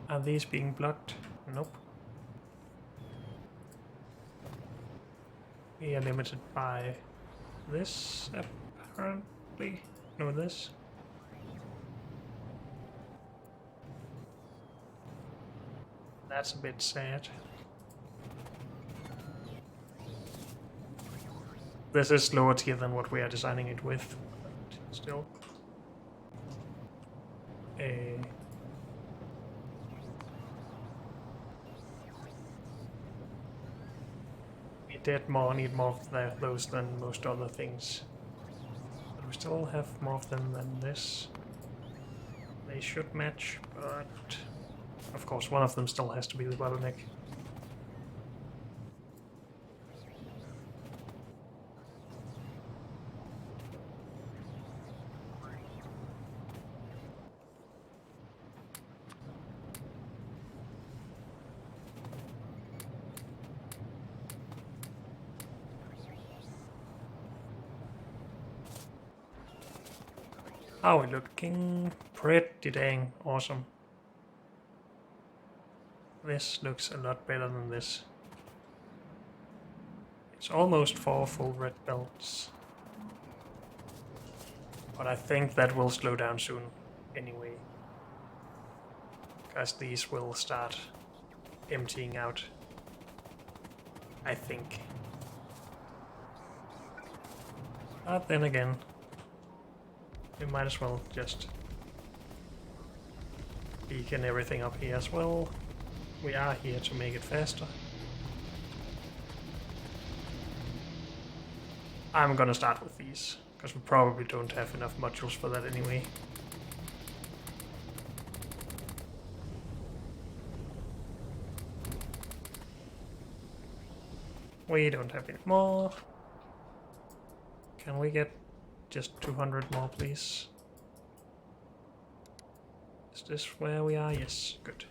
Are these being blocked? Nope. We are limited by this, apparently. No, this. That's a bit sad. This is lower tier than what we are designing it with, but still. We did need more of those than most other things. But we still have more of them than this. They should match, but of course one of them still has to be the bottleneck. Oh, we're looking pretty dang awesome. This looks a lot better than this. It's almost 4 full red belts. But I think that will slow down soon anyway. Because these will start emptying out. I think. But then again, we might as well just beacon everything up here as well. We are here to make it faster. I'm gonna start with these, because we probably don't have enough modules for that anyway. We don't have any more. Can we get just 200 more, please? Is this where we are? Yes, good.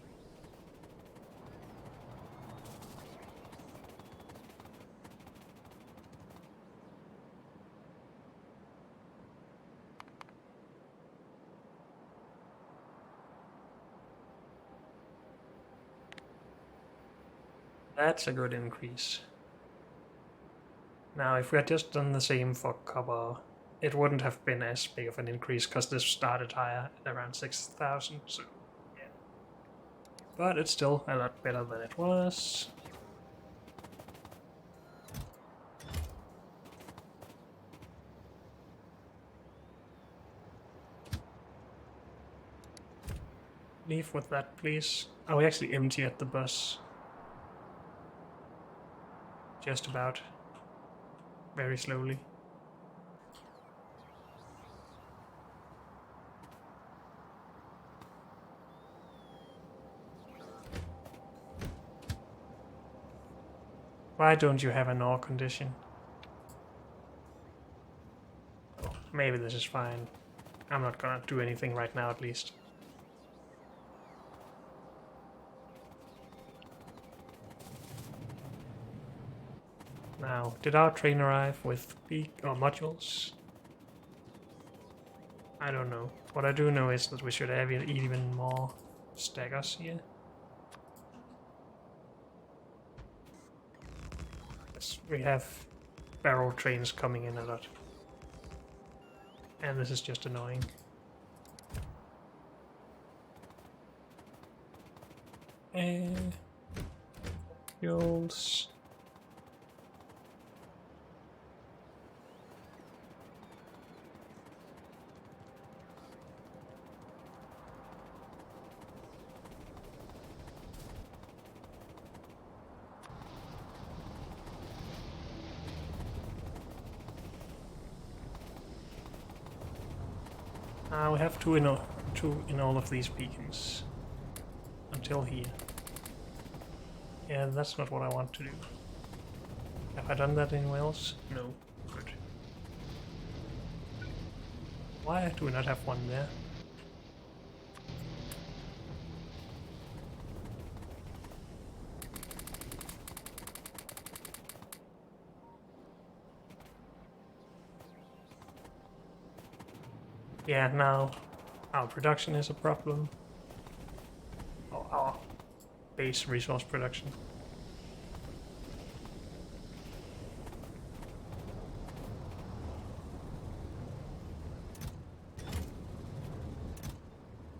That's a good increase. Now, if we had just done the same for copper, it wouldn't have been as big of an increase because this started higher at around 6,000, so yeah. But it's still a lot better than it was. Leave with that, please. Oh, we actually empty at the bus. Just about. Very slowly. Why don't you have an ore condition? Oh, maybe this is fine. I'm not gonna do anything right now, at least. Now, did our train arrive with peak or modules? I don't know. What I do know is that we should have even more staggers here. Yes, we have barrel trains coming in a lot. And this is just annoying. Fuels. We have two in all of these beacons. Until here. Yeah, that's not what I want to do. Have I done that anywhere else? No. Good. Why do we not have one there? Yeah, now our production is a problem. Oh, our base resource production.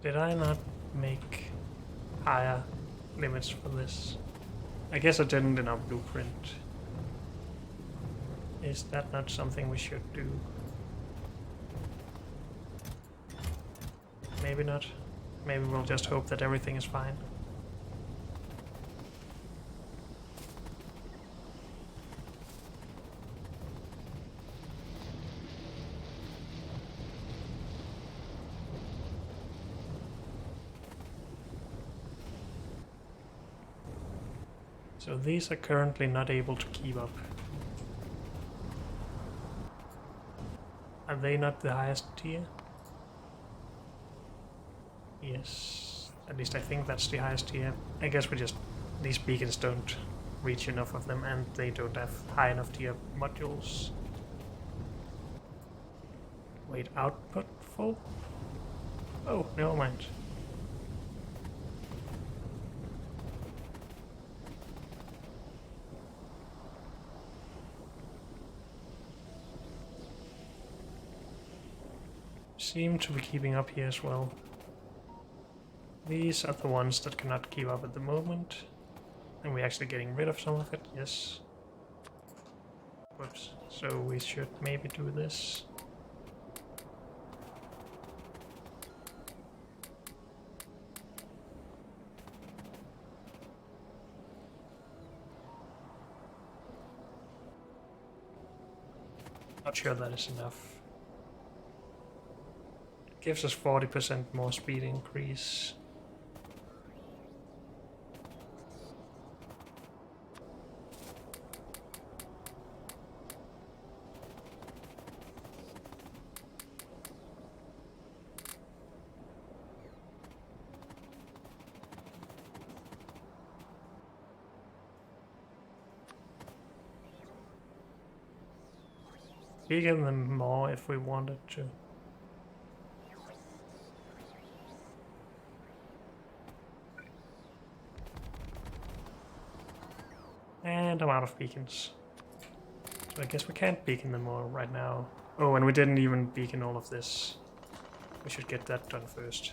Did I not make higher limits for this? I guess I didn't in our blueprint. Is that not something we should do? Maybe not. Maybe we'll just hope that everything is fine. So these are currently not able to keep up. Are they not the highest tier? Yes, at least I think that's the highest tier. I guess these beacons don't reach enough of them and they don't have high enough tier modules. Wait, output full? Oh, never mind. Seem to be keeping up here as well. These are the ones that cannot keep up at the moment. And we're actually getting rid of some of it, yes. Whoops. So we should maybe do this. Not sure that is enough. It gives us 40% more speed increase. beacon them more if we wanted to. And I'm out of beacons. So I guess we can't beacon them all right now. Oh, and we didn't even beacon all of this. We should get that done first.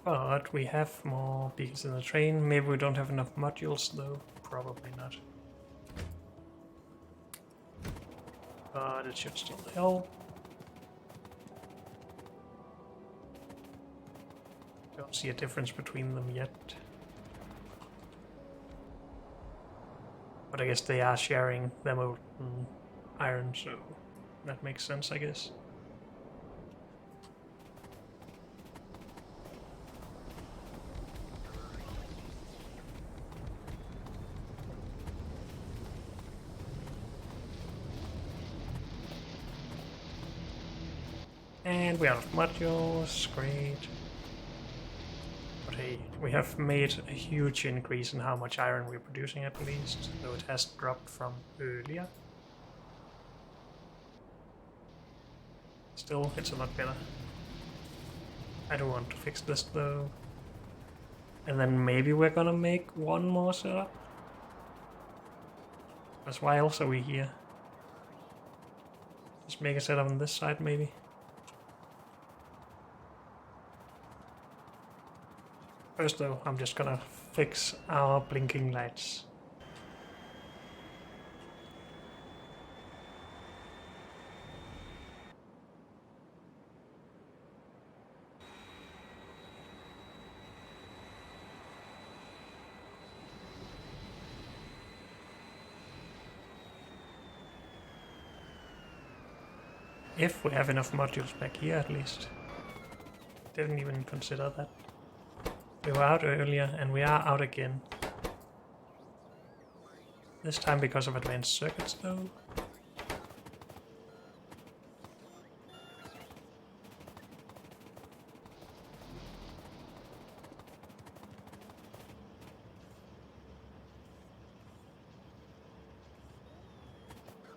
But we have more beacons in the train. Maybe we don't have enough modules though. Probably not. But it should still help. Don't see a difference between them yet. But I guess they are sharing their molten iron, so that makes sense, I guess. And we're out of modules, great. But hey, we have made a huge increase in how much iron we're producing at least, though it has dropped from earlier. Still, it's a lot better. I do want to fix this though. And then maybe we're gonna make one more setup. That's why else are we here? Just make a setup on this side maybe. First though, I'm just gonna fix our blinking lights. If we have enough modules back here at least. Didn't even consider that. We were out earlier and we are out again. This time because of advanced circuits though.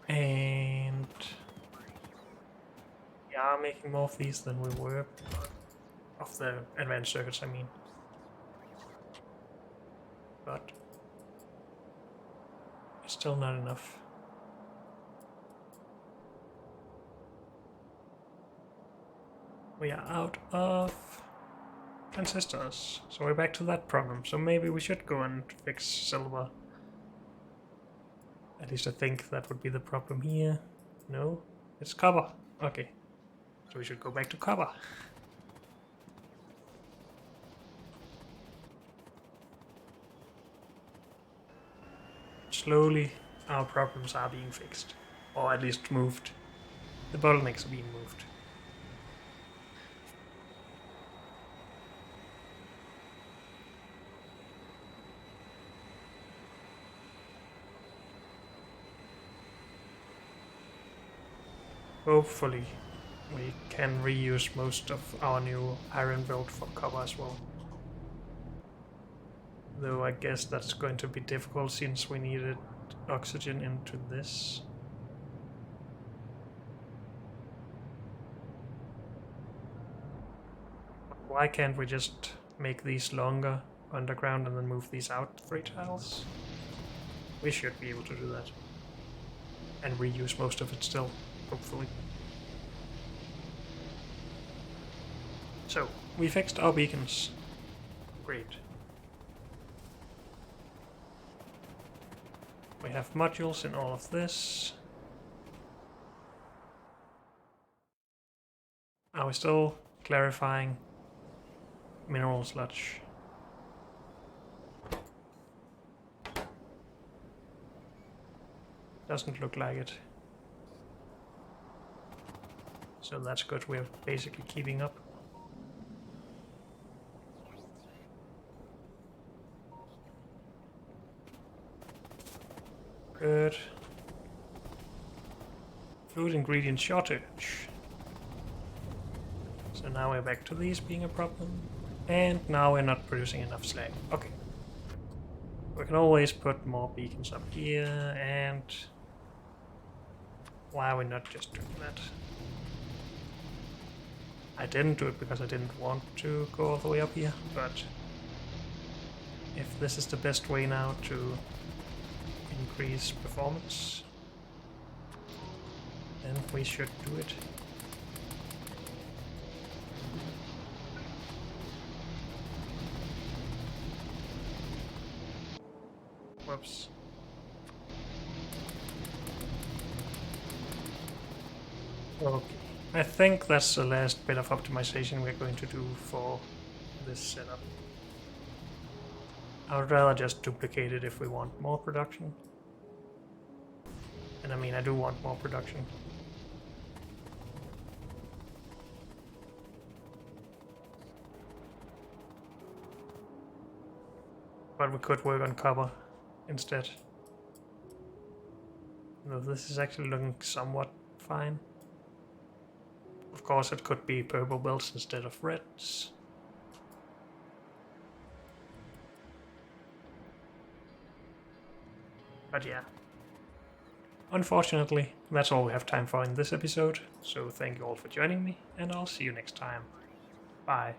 And we are making more of these than we were. Of the advanced circuits, I mean. But it's still not enough. We are out of transistors, so we're back to that problem. So maybe we should go and fix silver. At least I think that would be the problem here. No, it's copper. Okay, so we should go back to copper. Slowly, our problems are being fixed, or at least moved. The bottlenecks are being moved. Hopefully, we can reuse most of our new iron build for copper as well. Though I guess that's going to be difficult since we needed oxygen into this. Why can't we just make these longer underground and then move these out 3 tiles? We should be able to do that. And reuse most of it still, hopefully. So, we fixed our beacons. Great. We have modules in all of this. Are we still clarifying mineral sludge? Doesn't look like it. So that's good, we're basically keeping up. Good. Food ingredient shortage. So now we're back to these being a problem. And now we're not producing enough slag. Okay. We can always put more beacons up here, and why are we not just doing that? I didn't do it because I didn't want to go all the way up here, but if this is the best way now to increase performance, then we should do it. Whoops. Okay. I think that's the last bit of optimization we're going to do for this setup. I would rather just duplicate it if we want more production. And I mean, I do want more production. But we could work on copper instead. No, this is actually looking somewhat fine. Of course, it could be purple belts instead of reds. But yeah. Unfortunately, that's all we have time for in this episode, so thank you all for joining me, and I'll see you next time. Bye.